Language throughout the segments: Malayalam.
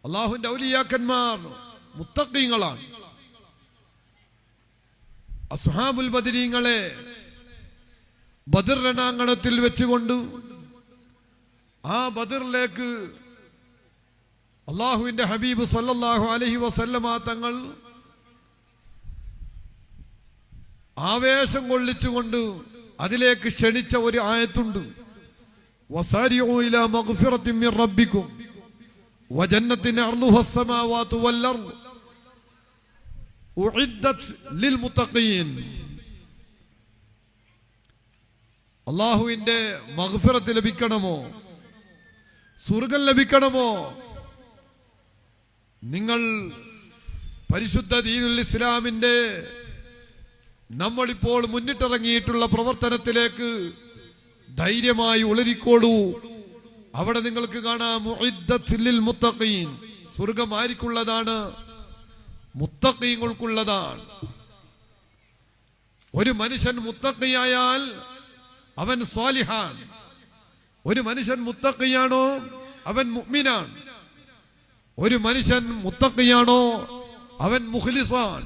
അല്ലാഹുവിന്റെ ഔലിയാക്കന്മാർ മുത്തഖീങ്ങളാണ്. അസ്ഹാബുൽ ബദരീങ്ങളെ ബദർ രണാങ്കണത്തിൽ വെച്ചുകൊണ്ട് ആ ബദറിലേക്ക് അല്ലാഹുവിന്റെ ഹബീബ് സല്ലല്ലാഹു അലൈഹി വസല്ലമ തങ്ങൾ ആവേശം കൊള്ളിച്ചുകൊണ്ട് അതിലേക്ക് ക്ഷണിച്ച ഒരു ആയത്തുണ്ട്. വസാരിഉ ഇലാ മഗ്ഫിറത്തിൻ മിർ റബ്ബിക്കും വജന്നത്തിൻ അർളുഹാ അസ്സമാവാതു വൽ അർള് ഉഇദ്ദത് ലിൽ മുത്തഖീൻ. അല്ലാഹുവിന്റെ മഗ്ഫിറത്ത് ലഭിക്കണമോ, സ്വർഗ്ഗം ലഭിക്കണമോ, നിങ്ങൾ പരിശുദ്ധ ദീനുൽ ഇസ്ലാമിന്റെ നമ്മളിപ്പോൾ മുന്നിട്ടിറങ്ങിയിട്ടുള്ള പ്രവർത്തനത്തിലേക്ക് ധൈര്യമായി ഉളരിക്കോളൂ. അവിടെ നിങ്ങൾക്ക് കാണാം ഉഇദ്ദത് ലിൽ മുത്തഖീൻ, സ്വർഗ്ഗം ആർക്കുള്ളതാണ്? മുത്തഖീങ്ങൾക്കുള്ളതാണ്. ഒരു മനുഷ്യൻ മുത്തഖിയായാൽ അവൻ സ്വാലിഹാൻ. ഒരു മനുഷ്യൻ മുത്തഖിയാണോ അവൻ മുഅ്മിനാൻ. ഒരു മനുഷ്യൻ മുത്തഖിയാണോ അവൻ മുഖ്ലിസാൻ.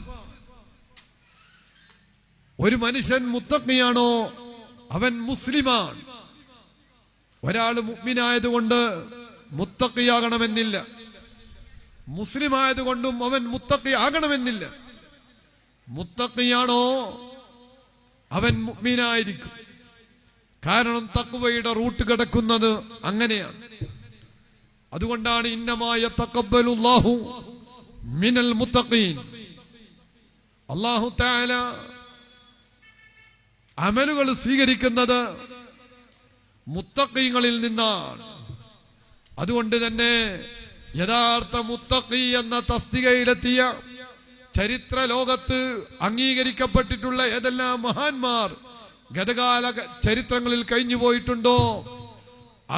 ഒരു മനുഷ്യൻ മുത്തഖിയാണോ അവൻ മുസ്ലിമാൻ. ഒരാൾ മുഅ്മിനായതുകൊണ്ട് മുത്തഖിയാകണമെന്നില്ല, മുസ്ലിം ആയതുകൊണ്ടും അവൻ മുത്തഖി ആകണമെന്നില്ല. മുത്തഖിയാണോ അവൻ മുഅ്മിനായിരിക്കും. കാരണം തഖ്വയുടെ റൂട്ട് കിടക്കുന്നത് അങ്ങനെയാണ്. അതുകൊണ്ടാണ് ഇന്നമാ യതഖബ്ബലുല്ലാഹു മിനൽ മുത്തഖീൻ. അല്ലാഹു തആല അമലുകൾ സ്വീകരിക്കുന്നത് മുത്തഖീങ്ങളിൽ നിന്നാണ്. അതുകൊണ്ട് തന്നെ യഥാർത്ഥ മുത്തഖി എന്ന തസ്തികയിലെത്തിയ ചരിത്ര ലോകത്ത് അംഗീകരിക്കപ്പെട്ടിട്ടുള്ള ഏതെല്ലാം മഹാന്മാർ ഗതകാല ചരിത്രങ്ങളിൽ കഴിഞ്ഞു പോയിട്ടുണ്ടോ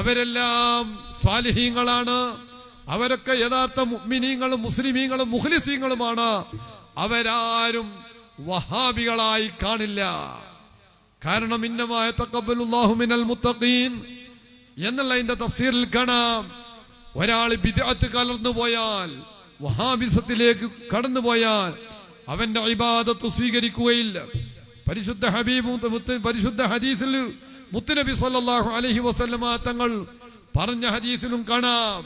അവരെല്ലാം സ്വാലിഹീങ്ങളാണ്. അവരൊക്കെ യഥാർത്ഥ മുഅ്മിനീങ്ങളും മുസ്ലിമീങ്ങളും മുഖ്ലിസീങ്ങളുമാണ്. അവരാരും വഹാബികളായി കാണില്ല. കാരണം ഇന്നമാ യതഖബ്ബലുല്ലാഹു മിനൽ മുത്തഖീൻ എന്നുള്ളതിന്റെ തഫ്സീറിൽ കാണാം, ഒരാൾ ബിദ്അത്ത് കലർന്നു പോയാൽ, വഹാബിസത്തിലേക്ക് കടന്നു പോയാൽ അവന്റെ ഇബാദത്ത് സ്വീകരിക്കുകയില്ല. പരിശുദ്ധ പരിശുദ്ധ ഹദീസിൽ മുത്തുനബി സല്ലല്ലാഹു അലൈഹി വസല്ലമ തങ്ങൾ പറഞ്ഞ ഹദീസിലും കാണാം,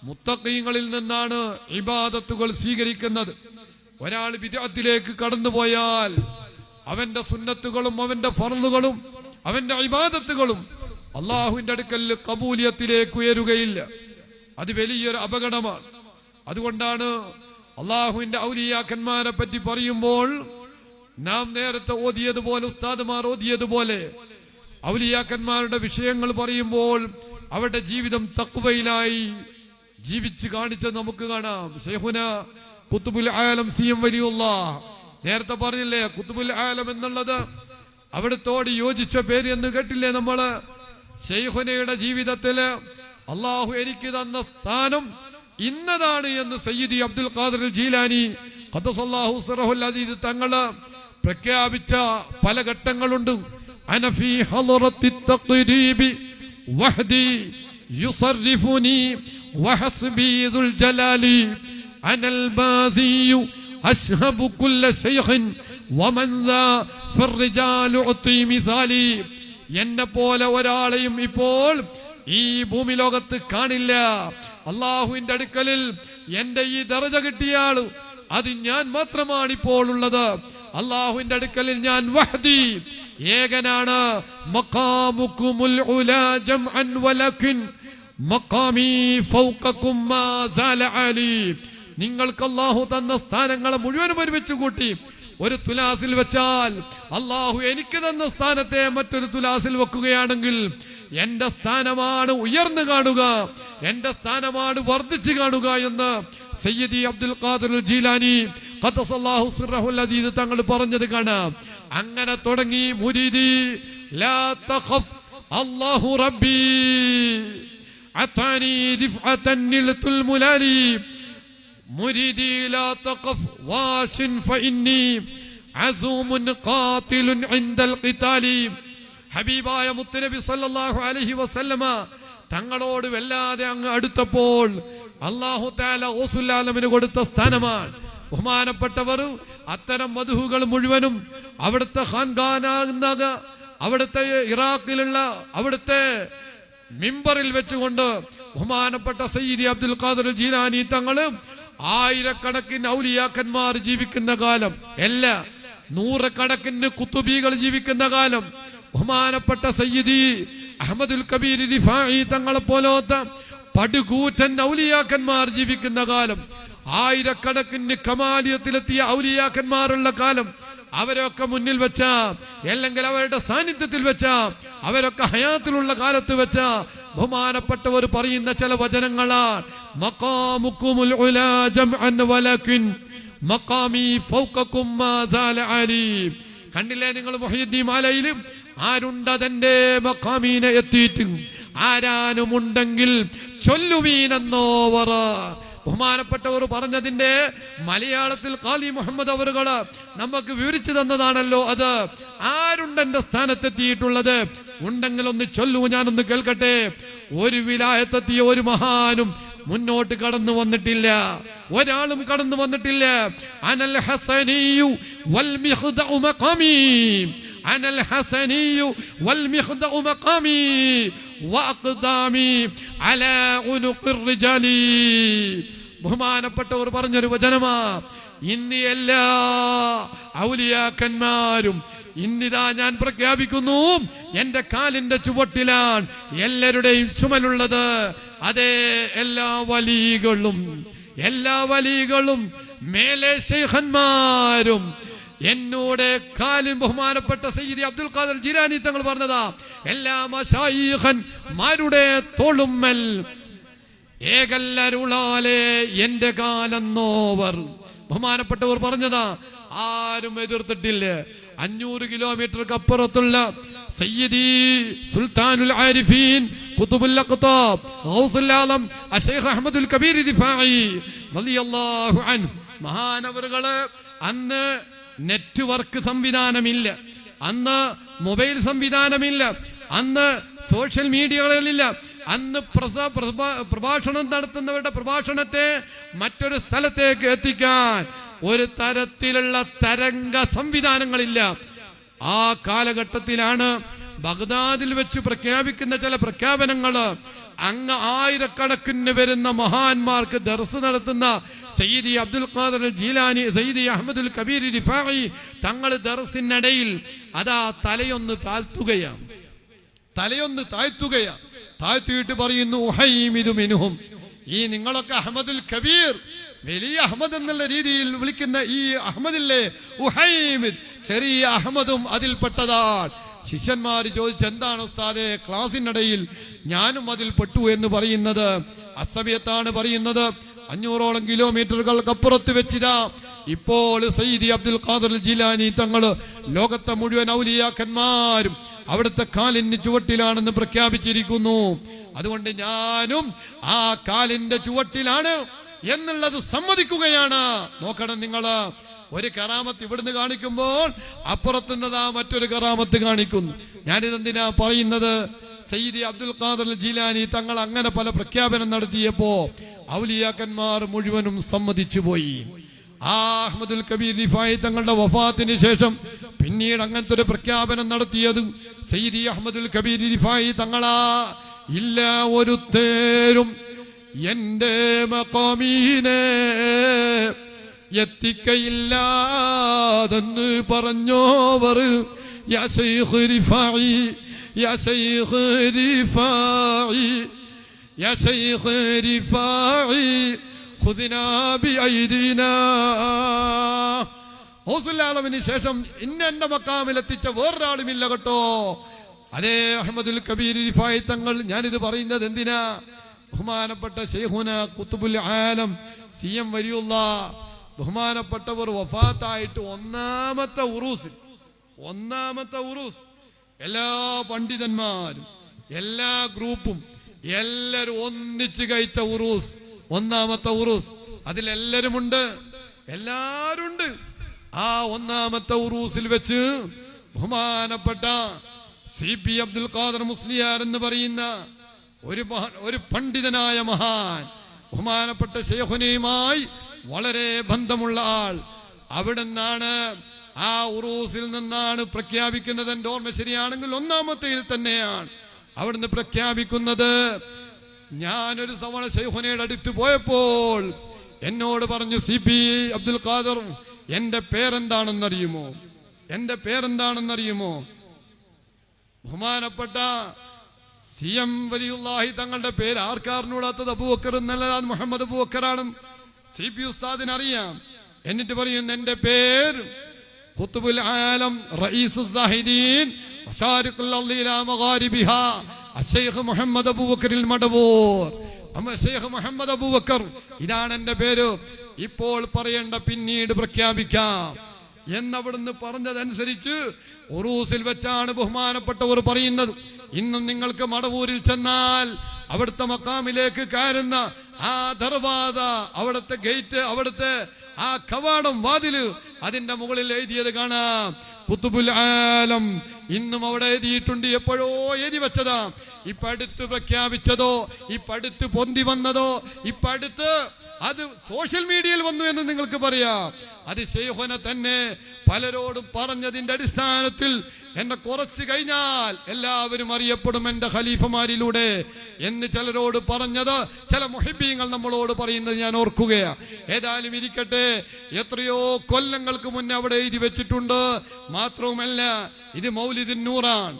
മുത്തഖീങ്ങളിൽ നിന്നാണ് ഇബാദത്തുകൾ സ്വീകരിക്കുന്നത്. ഒരാൾ ബിദ്അത്തിലേക്ക് കടന്നുപോയാൽ അവന്റെ സുന്നത്തുകളും അവന്റെ ഫർളുകളും അവന്റെ ഇബാദത്തുകളും അല്ലാഹുവിന്റെ അടുക്കൽ ഖബൂലിയത്തിലേക്ക് ഉയരുകയില്ല. അത് വലിയൊരു അപകടമാണ്. അതുകൊണ്ടാണ് അല്ലാഹുവിന്റെ ഔലിയാക്കന്മാരെ പറ്റി പറയുമ്പോൾ നാം നേരത്തെ ഓതിയതുപോലെ, ഉസ്താദുമാർ ഓതിയതുപോലെ, ഔലിയാക്കന്മാരുടെ വിഷയങ്ങൾ പറയുമ്പോൾ അവരുടെ ജീവിതം തഖ്വയിലായി ജീവിച്ച് കാണിച്ചത് നമുക്ക് കാണാം. ശൈഖുന ഖുത്ബുൽ ആലം സിഎം വലിയുല്ലാഹ് നേരത്തെ പറഞ്ഞില്ലേ, ഖുത്ബുൽ ആലം എന്നുള്ളത് അവിടത്തോട് യോജിച്ച പേര് എന്ന് കേട്ടില്ലേ നമ്മള്. ശൈഖുനയുടെ ജീവിതത്തില് അള്ളാഹു എനിക്ക് തന്ന സ്ഥാനം ഇന്നതാണ് എന്ന് സയ്യിദി അബ്ദുൽ ഖാദിർ ജീലാനി ഖദ്ദസല്ലാഹു സിറഹുൽ അസീസ് തങ്ങള് പ്രഖ്യാപിച്ച പല ഘട്ടങ്ങളുണ്ട്. അനഫി ഹളറത്തി തഖ്രീബി വഹദി യുസർരിഫുനി വഹസ്ബി ദുൽ ജലാലി അനൽ ബാസിയു അശ്ഹബു കുല്ല ശൈഖിൻ വമൻ ദാ ഫർറിജാലു ഉതി മിസാലി. എന്നെ പോലെ ഒരാളെയും ഇപ്പോൾ ഈ ഭൂമി ലോകത്ത് കാണില്ല. അള്ളാഹുവിന്റെ അടുക്കലിൽ എന്റെ ഈ ദറജ കിട്ടിയ ആള് അത് ഞാൻ മാത്രമാണ് ഇപ്പോൾ ഉള്ളത്. അള്ളാഹുവിന്റെ അടുക്കലിൽ ഞാൻ വഹദി ഏകനാണ്. മഖാമുകുമുൽ ഉലാ ജംഅൻ വലകിൻ മഖാമി ഫൗഖകും മാ സാല അലി. നിങ്ങൾക്ക് അല്ലാഹു തന്ന സ്ഥാനങ്ങളെ മുഴുവനും ഒരുമിച്ച് കൂട്ടി ഒരു തുലാസിൽ വെച്ചാൽ അല്ലാഹു എനിക്ക് തന്ന സ്ഥാനത്തെ മറ്റൊരു തുലാസിൽ വെക്കുകയാണെങ്കിൽ എന്റെ സ്ഥാനമാണ് ഉയർന്നു കാണുക, എന്റെ സ്ഥാനമാണ് വർദ്ധിച്ചു കാണുക എന്ന് സയ്യിദി അബ്ദുൽ ഖാദിർ ജീലാനി ഖദ്ദസല്ലാഹു സിറഹുൽ അസീസ് തങ്ങൾ പറഞ്ഞത് കാണാം. അങ്ങനെ തുടങ്ങി മുരീദി ലാ തഖഫ് അല്ലാഹു റബ്ബി അതാനി റിഫഅതൻ നിൽതുൽ മുലാലി മുരീദി ലാ തഖഫ് വാശിൻ ഫഇന്നി അസൂമുൻ ഖാതിലുൻ ഇൻദൽ ഖിതാലി. ഹബീബായ മുത്തുനബി സല്ലല്ലാഹു അലൈഹി വസല്ലമ തങ്ങളോട് വല്ലാതെ അങ്ങ് അടുത്തപ്പോൾ അല്ലാഹു തആല ഗൗസുൽ ആലമിന് കൊടുത്ത സ്ഥാനമാണ്. ബഹുമാനപ്പെട്ടവർ അത്തരം മദ്ഹുകൾ മുഴുവനും അവിടുത്തെ ഖാൻഖാനാകുന്ന അവിടുത്തെ ഇറാഖിലുള്ള അവിടുത്തെ മിമ്പറിൽ വെച്ചുകൊണ്ട് ബഹുമാനപ്പെട്ട സയ്യിദി അബ്ദുൽ ഖാദിർ ജീലാനി തങ്ങളും ആയിരക്കണക്കിന് ഔലിയാക്കന്മാർ ജീവിക്കുന്ന കാലം, എല്ലാ നൂറുകണക്കിന് കുത്തുബികൾ ജീവിക്കുന്ന കാലം, ബഹുമാനപ്പെട്ട സയ്യിദി അഹ്മദുൽ കബീർ റിഫാഇ തങ്ങളെ പോലത്തെ പടുകൂറ്റൻ ഔലിയാക്കന്മാർ ജീവിക്കുന്ന കാലം, ആയിരക്കണക്കിന് കമാലിയത്തിലെത്തിയ ഔലിയാക്കന്മാരുള്ള കാലം, അവരൊക്കെ മുന്നിൽ വെച്ച അല്ലെങ്കിൽ അവരുടെ സാന്നിധ്യത്തിൽ വെച്ച അവരൊക്കെ ഹയാത്തിലുള്ള കാലത്ത് വെച്ച ബഹുമാനപ്പെട്ടവർ പറയുന്ന ചില വചനങ്ങളാണ്. മഖാമുകുമുൽ ഉലാ ജംഅൻ വലകിൻ മഖാമി ഫൗഖകും മാ സാല അലീം. കണ്ടില്ലേ നിങ്ങൾ മുഹയ്യിദ്ദീൻ മാലയിലും ആരുണ്ടതെന്റെ മഖാമീനെ എത്തിയിട്ട് ആരാനുമുണ്ടെങ്കിൽ ചൊല്ലുവീനെന്നോവറ. ബഹുമാനപ്പെട്ടവർ പറഞ്ഞതിന്റെ മലയാളത്തിൽ ഖാലി മുഹമ്മദ് അവറുകള് നമുക്ക് വിവരിച്ചു തന്നതാണല്ലോ. അത് ആരുണ്ടെന്റെ സ്ഥാനത്തെത്തിയിട്ടുള്ളത് ഉണ്ടെങ്കിൽ ഒന്ന് ചൊല്ലൂ, ഞാനൊന്ന് കേൾക്കട്ടെ. ഒരു വിലായത്തെത്തിയ ഒരു മഹാനും മുന്നോട്ട് കടന്നു വന്നിട്ടില്ല, ഒരാളും കടന്നു വന്നിട്ടില്ല. അനൽ ഹസനിയു വൽ മിഖ്ദഉ മഖാമി, അനൽ ഹസനിയു വൽ മിഖ്ദഉ മഖാമി വഅഖ്ദാമി അലാ ഉനുഖിർ റിജാലി. ബഹുമാനപ്പെട്ടവർ പറഞ്ഞൊരു വചനമാ. ഇന്ന് എല്ലാ ഔലിയാക്കന്മാരും ഇന്നിതാ ഞാൻ പ്രഖ്യാപിക്കുന്നു, എന്റെ കാലിന്റെ ചുവട്ടിലാണ് എല്ലാവരുടെയും ചുമലുള്ളത്. അതേ എല്ലാ വലികളും മേലെ ശൈഖന്മാരും എന്നോട് കാലിൻ. ബഹുമാനപ്പെട്ട സയ്യിദി അബ്ദുൽ ഖാദിർ ജീലാനി തങ്ങൾ പറഞ്ഞതാ, എല്ലാ മശായിഖന്മാരുടെ തോളുമ്മൽ ഏകല്ലരുളാലെ എന്റെ കാലെന്നോവർ. ബഹുമാനപ്പെട്ടവർ പറഞ്ഞതാ, ആരും എതിർത്തിട്ടില്ല. 500 കിലോമീറ്റർക്ക് അപ്പുറത്തുള്ള സയ്യിദി സുൽത്താനുൽ ആരിഫീൻ ഖുതുബുൽ അഖ്താബ് ഗൗസുൽ ആലം അശൈഖ് അഹ്മദുൽ കബീർ റിഫാഇ റളിയല്ലാഹു അൻഹു മഹാനവറുകള് അന്ന് നെറ്റ്വർക്ക് സംവിധാനമില്ല, അന്ന് മൊബൈൽ സംവിധാനമില്ല, അന്ന് സോഷ്യൽ മീഡിയകളില്ല, അന്ന് പ്രഭാഷണം നടത്തുന്നവരുടെ പ്രഭാഷണത്തെ മറ്റൊരു സ്ഥലത്തേക്ക് എത്തിക്കാൻ ഒരു തരത്തിലുള്ള തരംഗ സംവിധാനങ്ങളില്ല. ആ കാലഘട്ടത്തിലാണ് ബഗ്ദാദിൽ വെച്ച് പ്രഖ്യാപിക്കുന്ന ചില പ്രഖ്യാപനങ്ങള് അങ്ങ് ആയിരക്കണക്കിന് വരുന്ന മഹാന്മാർക്ക് ദർസ് നടത്തുന്ന സയ്യിദി അബ്ദുൽ ഖാദിർ ജീലാനി, സയ്യിദി അഹ്മദുൽ കബീർ റിഫാഇ തങ്ങൾ ദർസിനിടയിൽ അതാ തലയൊന്ന് താഴ്ത്തുകയാ. താഴ്ത്തിയിട്ട് പറയുന്നു, ഉഹൈമിദു മിൻഹും. ഈ നിങ്ങളൊക്കെ അഹ്മദുൽ കബീർ, വലിയ അഹമ്മദ് എന്നുള്ള രീതിയിൽ വിളിക്കുന്ന ഈ അഹമ്മദില്ലേ, ഉഹൈമിദ്, ചെറിയ അഹമ്മദും അതിൽപ്പെട്ടതാണ്. ശിഷ്യന്മാർ ചോദിച്ചു, എന്താണ് ഉസ്താദേ ക്ലാസിനിടയിൽ ഞാനും അതിൽ പെട്ടു എന്ന് പറയുന്നത്? അസമയത്താണ് പറയുന്നത്. 500ഓളം കിലോമീറ്ററുകൾക്കപ്പുറത്ത് വെച്ചിതാ ഇപ്പോൾ സയ്യിദി അബ്ദുൽ ഖാദിർ ജീലാനി തങ്ങൾ ലോകത്തെ മുഴുവൻ ഔലിയാക്കന്മാരും അവിടുത്തെ കാലിന് ചുവട്ടിലാണെന്ന് പ്രഖ്യാപിച്ചിരിക്കുന്നു. അതുകൊണ്ട് ഞാനും ആ കാലിന്റെ ചുവട്ടിലാണ് എന്നുള്ളത് സമ്മതിക്കുകയാണ്. നോക്കണം നിങ്ങള്, ഒരു കറാമത്ത് ഇവിടുന്ന് കാണിക്കുമ്പോൾ അപ്പുറത്തുനിന്നതാ മറ്റൊരു കറാമത്ത് കാണിക്കുന്നു. ഞാനിതെന്തിനാ പറയുന്നത്? സയ്യിദി അബ്ദുൽ ഖാദിർ ജീലാനി തങ്ങൾ അങ്ങനെ പല പ്രഖ്യാപനം നടത്തിയപ്പോ ഔലിയാക്കന്മാർ മുഴുവനും സമ്മതിച്ചു പോയി. ആ അഹ്മദുൽ കബീർ റിഫാഇ തങ്ങളുടെ വഫാത്തിന് ശേഷം പിന്നീട് അങ്ങനത്തെ ഒരു പ്രഖ്യാപനം നടത്തിയത് സയ്യിദി അഹ്മദുൽ കബീർ റിഫാഇ തങ്ങളാ. ഇല്ല ഒരു തേരും എന്റെ മഖാമീനെ എത്തിക്കയില്ലാതെന്ന് പറഞ്ഞോവർ. യാ ശൈഖ് റിഫാഇ, യാ ശൈഖ് റിഫാഇ, യാ ശൈഖ് റിഫാഇ ഖുദ്നാ ബിഐദിനാ. ഗൗസുൽ ആലമിന് ശേഷം എന്റെ മഖാമിൽ എത്തിച്ച വേറൊരാളുമില്ല കേട്ടോ. അതേ അഹ്മദുൽ കബീർ റിഫാഇ തങ്ങൾ. ഞാനിത് പറയുന്നത് എന്തിനാ? ബഹുമാനപ്പെട്ട ശൈഖുന ഖുതുബുൽ ആലം CM വലിയുല്ലാഹ് ബഹുമാനപ്പെട്ടവർ വഫാത്തായിട്ട് ഒന്നാമത്തെ ഉറൂസ് എല്ലാ പണ്ഡിതന്മാരും എല്ലാ ഗ്രൂപ്പും എല്ലാരും ഒന്നിച്ച് കഴിച്ച ഉറൂസ്, ഒന്നാമത്തെ ഉറൂസ്. അതിലെല്ലാരും ഉണ്ട്, എല്ലാരും ഉണ്ട്. ആ ഒന്നാമത്തെ ഉറൂസിൽ വെച്ച് ബഹുമാനപ്പെട്ട CP അബ്ദുൽ ഖാദിർ മുസ്ലിയാർ എന്ന് പറയുന്ന ഒരു പണ്ഡിതനായ മഹാൻ, ബഹുമാനപ്പെട്ട ശൈഖുനയുമായി വളരെ ബന്ധമുള്ള ആൾ. അവിടുന്നാണ് ആ ഉറൂസിൽ നിന്നാണ് പ്രഖ്യാപിക്കുന്നത്. എൻ്റെ ഓർമ്മ ശരിയാണെങ്കിൽ 1-ാമത്തെയിൽ തന്നെയാണ് അവിടുന്ന് പ്രഖ്യാപിക്കുന്നത്. ഞാനൊരു തവണ ശൈഖുനയുടെ അടുത്ത് പോയപ്പോൾ എന്നോട് പറഞ്ഞു, CP അബ്ദുൽ ഖാദർ, എൻ്റെ പേരെന്താണെന്നറിയുമോ? എൻ്റെ പേരെന്താണെന്നറിയുമോ? ബഹുമാനപ്പെട്ട CM വലിയുല്ലാഹി തങ്ങളുടെ പേര് ആർക്കാറിനൂടാത്തത്? അബൂബക്കർ എന്നല്ലാതെ മുഹമ്മദ് അബൂബക്കറാണ്. CP ഉസ്താദിനറിയാം. എന്നിട്ട് പറയുന്നു, എൻ്റെ പേര് ഖുത്ബുൽ ആലം റഈസുസ് സാഹിദീൻ മശാരിഖുൽ അർളി ഇലാ മഗാരിബിഹാ അശ്ശൈഖ് മുഹമ്മദ് അബൂബക്കറിൽ മടവൂർ. ശൈഖ് മുഹമ്മദ് അബൂബക്കർ, ഇതാണ് എൻ്റെ പേര്. ഇപ്പോൾ പറയേണ്ട, പിന്നീട് പ്രഖ്യാപിക്കാം എന്നവിടുന്ന് പറഞ്ഞതനുസരിച്ച് ഉറൂസിൽ വെച്ചാണ് ബഹുമാനപ്പെട്ടവർ പറയുന്നത്. ഇന്നും നിങ്ങൾക്ക് മടവൂരിൽ ചെന്നാൽ അവിടുത്തെ മക്കാമിലേക്ക് കയറുന്ന ആ ദർവാദ, അവിടുത്തെ ഗേറ്റ്, അവിടുത്തെ ആ കവാടം, വാതില്, അതിന്റെ മുകളിൽ എഴുതിയത് കാണാം, ഖുത്ബുൽ ആലം. ഇന്നും അവിടെ എഴുതിയിട്ടുണ്ട്. എപ്പോഴോ എഴുതി വെച്ചതാ. ഇപ്പൊ അടുത്ത് പ്രഖ്യാപിച്ചതോ, ഇപ്പൊ അടുത്ത് പൊന്തി വന്നതോ, ഇപ്പൊ അടുത്ത് അത് സോഷ്യൽ മീഡിയയിൽ വന്നു എന്ന് നിങ്ങൾക്ക് പറയാം. അത് ശൈഖുന തന്നെ പലരോടും പറഞ്ഞതിന്റെ അടിസ്ഥാനത്തിൽ എന്നെ കുറച്ച് കഴിഞ്ഞാൽ എല്ലാവരും അറിയപ്പെടും എൻ്റെ ഖലീഫമാരിലൂടെ എന്ന് ചിലരോട് പറഞ്ഞത് ചില മുഹിബ്ബീങ്ങൾ നമ്മളോട് പറയുന്നത് ഞാൻ ഓർക്കുകയാണ്. ഏതായാലും ഇരിക്കട്ടെ, എത്രയോ കൊല്ലങ്ങൾക്ക് മുന്നേ അവിടെ എഴുതി വെച്ചിട്ടുണ്ട്. മാത്രവുമല്ല, ഇത് മൗലിദുൻ നൂറാണ്.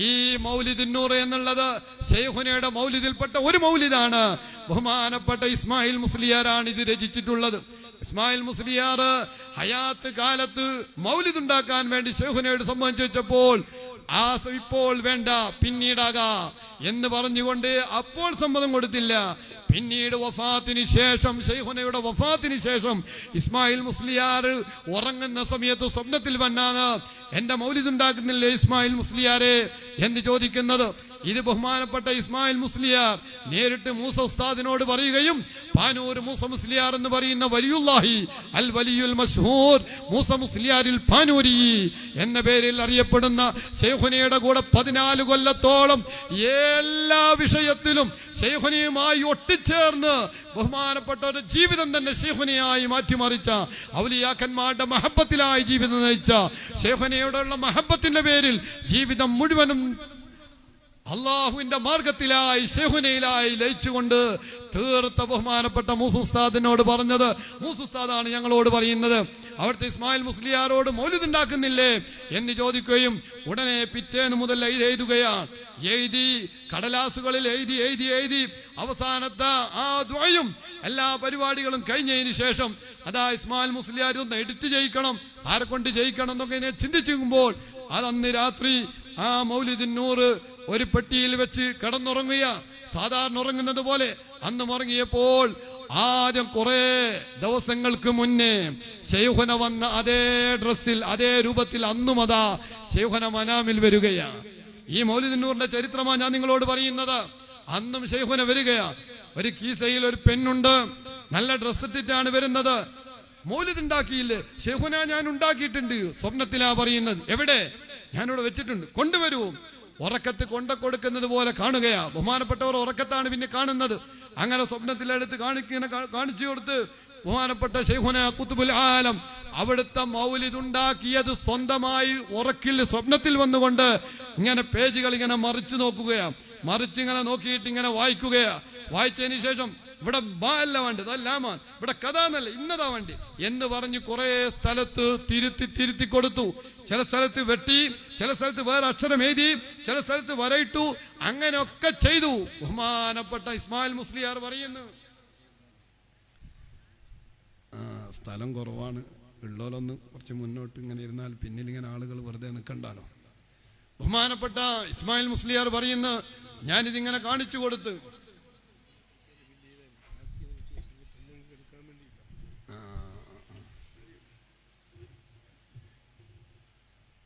ഈ മൗലിദുൻ നൂർ എന്നുള്ളത് ശൈഖുനയുടെ മൗലിദിൽപ്പെട്ട ഒരു മൗലിദാണ്. ബഹുമാനപ്പെട്ട ഇസ്മായിൽ മുസ്ലിയാരാണ് ഇത് രചിച്ചിട്ടുള്ളത്. ഇസ്മായിൽ മുസ്ലിയാർ ഹയാത്ത് കാലത്ത് മൗലിദ് ഉണ്ടാക്കാൻ വേണ്ടി ശൈഖുനയോട് സമ്മതം ചോദിച്ചപ്പോൾ ഇപ്പോൾ വേണ്ട, പിന്നീടാകാം എന്ന് പറഞ്ഞുകൊണ്ട് അപ്പോൾ സമ്മതം കൊടുത്തില്ല. പിന്നീട് വഫാത്തിന് ശേഷം, ശൈഖുനയുടെ വഫാത്തിന് ശേഷം ഇസ്മായിൽ മുസ്ലിയാർ ഉറങ്ങുന്ന സമയത്ത് സ്വപ്നത്തിൽ വന്നാണ്, എന്റെ മൗലിദ് ഉണ്ടാക്കുന്നില്ലേ ഇസ്മായിൽ മുസ്ലിയാരെ എന്ന് ചോദിക്കുന്നത്. ഇത് ബഹുമാനപ്പെട്ട ഇസ്മായിൽ മുസ്ലിയാർ നേരിട്ട് മൂസ ഉസ്താദിനോട് പറയുകയും, പാനൂർ മൂസ മുസ്ലിയാർ എന്ന് പറയുന്ന വലിയുല്ലാഹി അൽ വലിയുൽ മശ്ഹൂർ മൂസ മുസ്ലിയാരിൽ പാനൂരി എന്ന പേരിൽ അറിയപ്പെടുന്ന ശൈഖുനയുടെ കൂടെ 14 കൊല്ലത്തോളം എല്ലാ വിഷയത്തിലും ശൈഖുനയുമായി ഒട്ടിച്ചേർന്ന് ബഹുമാനപ്പെട്ട ഒരു ജീവിതം തന്നെ ശൈഖുനയായി മാറ്റിമറിച്ച, ഔലിയാക്കന്മാരുടെ മഹബത്തിലായി ജീവിതം നയിച്ച, ശൈഖുനയോടുള്ള മഹബത്തിന്റെ പേരിൽ ജീവിതം മുഴുവനും അള്ളാഹുവിന്റെ മാർഗത്തിലായി ശൈഖുനയിലായി ലയിച്ചുകൊണ്ട് തീർത്ത ബഹുമാനപ്പെട്ട മൂസ ഉസ്താദിനോട് പറഞ്ഞത്, മൂസ ഉസ്താദാണ് ഞങ്ങളോട് പറയുന്നത്, അവിടുത്തെ ഇസ്മായിൽ മുസ്ലിയാരോട് മൗലിദ് ഉണ്ടാക്കുന്നില്ലേ എന്ന് ചോദിക്കുകയും ഉടനെ പിറ്റേന്ന് മുതൽ എഴുതുകയാണ്. എഴുതി കടലാസുകളിൽ എഴുതി അവസാനത്തെ ആ ദുആയും എല്ലാ പരിപാടികളും കഴിഞ്ഞതിന് ശേഷം അതാ ഇസ്മായിൽ മുസ്ലിയാർ ഒന്ന് എഡിറ്റ് ചെയ്യിക്കണം, ആരെ കൊണ്ട് ചെയ്യിക്കണം എന്നൊക്കെ ഇങ്ങനെ ചിന്തിച്ചുമ്പോൾ അതന്ന് രാത്രി ആ മൗലിദുൻ നൂർ ഒരു പെട്ടിയിൽ വെച്ച് കിടന്നുറങ്ങുക, സാധാരണ ഉറങ്ങുന്നത് പോലെ. അന്ന് ഉറങ്ങിയപ്പോൾ ആദ്യം കുറെ ദിവസങ്ങൾക്ക് മുന്നേ ശൈഖുന വന്ന അതേ ഡ്രസ്സിൽ, അതേ രൂപത്തിൽ അന്നും അതാ ശൈഖുന മനാമിൽ വരികയാണ്. ഈ മൗലിദുൻ നൂറിന്റെ ചരിത്രമാണ് ഞാൻ നിങ്ങളോട് പറയുന്നത്. അന്നും ശൈഖുന വരികയാണ്. ഒരു കീസയിൽ ഒരു പെണ്ണുണ്ട്, നല്ല ഡ്രസ് ഇട്ടിട്ടാണ് വരുന്നത്. മൗലിദ് ഉണ്ടാക്കിയില്ലേ? ശൈഖുന ഞാൻ ഉണ്ടാക്കിയിട്ടുണ്ട്. സ്വപ്നത്തിലാ പറയുന്നത്. എവിടെ? ഞാനിവിടെ വെച്ചിട്ടുണ്ട്, കൊണ്ടുവരൂ. ഉറക്കത്ത് കൊണ്ട കൊടുക്കുന്നത് പോലെ കാണുകയാ. ബഹുമാനപ്പെട്ടവർ ഉറക്കത്താണ് പിന്നെ കാണുന്നത്. അങ്ങനെ സ്വപ്നത്തിലെടുത്ത് കാണിച്ചു കൊടുത്ത് ബഹുമാനപ്പെട്ട ശൈഖുന ഖുത്ബുൽ ആലം അവിടുത്തെ മൗലിദ് ഉണ്ടാക്കിയത് സ്വന്തമായി ഉറക്കിൽ സ്വപ്നത്തിൽ വന്നുകൊണ്ട് ഇങ്ങനെ പേജുകൾ ഇങ്ങനെ മറിച്ച് നോക്കുകയാ. മറിച്ചിങ്ങനെ നോക്കിയിട്ട് ഇങ്ങനെ വായിക്കുകയാ. വായിച്ചതിന് ശേഷം ഇവിടെ ബാ അല്ല വേണ്ടത്, അല്ലാമാൻ, ഇവിടെ കഥ എന്നല്ല, ഇന്നതാ വേണ്ടി എന്ന് പറഞ്ഞ് കുറെ സ്ഥലത്ത് തിരുത്തി കൊടുത്തു. ചില സ്ഥലത്ത് വെട്ടി, ചില സ്ഥലത്ത് വേറെ അക്ഷരം എഴുതി, ചില സ്ഥലത്ത് വരയിട്ടു. അങ്ങനെയൊക്കെ ചെയ്തു. ബഹുമാനപ്പെട്ട ഇസ്മായിൽ മുസ്ലിയാർ പറയുന്നു, സ്ഥലം കുറവാണ്, ഉള്ളോലൊന്ന് കുറച്ച് മുന്നോട്ട് ഇങ്ങനെ ഇരുന്നാൽ പിന്നിൽ ഇങ്ങനെ ആളുകൾ വെറുതെ നിൽക്കണ്ടാലോ. ബഹുമാനപ്പെട്ട ഇസ്മായിൽ മുസ്ലിയാർ പറയുന്നു, ഞാനിതിങ്ങനെ കാണിച്ചു കൊടുത്ത്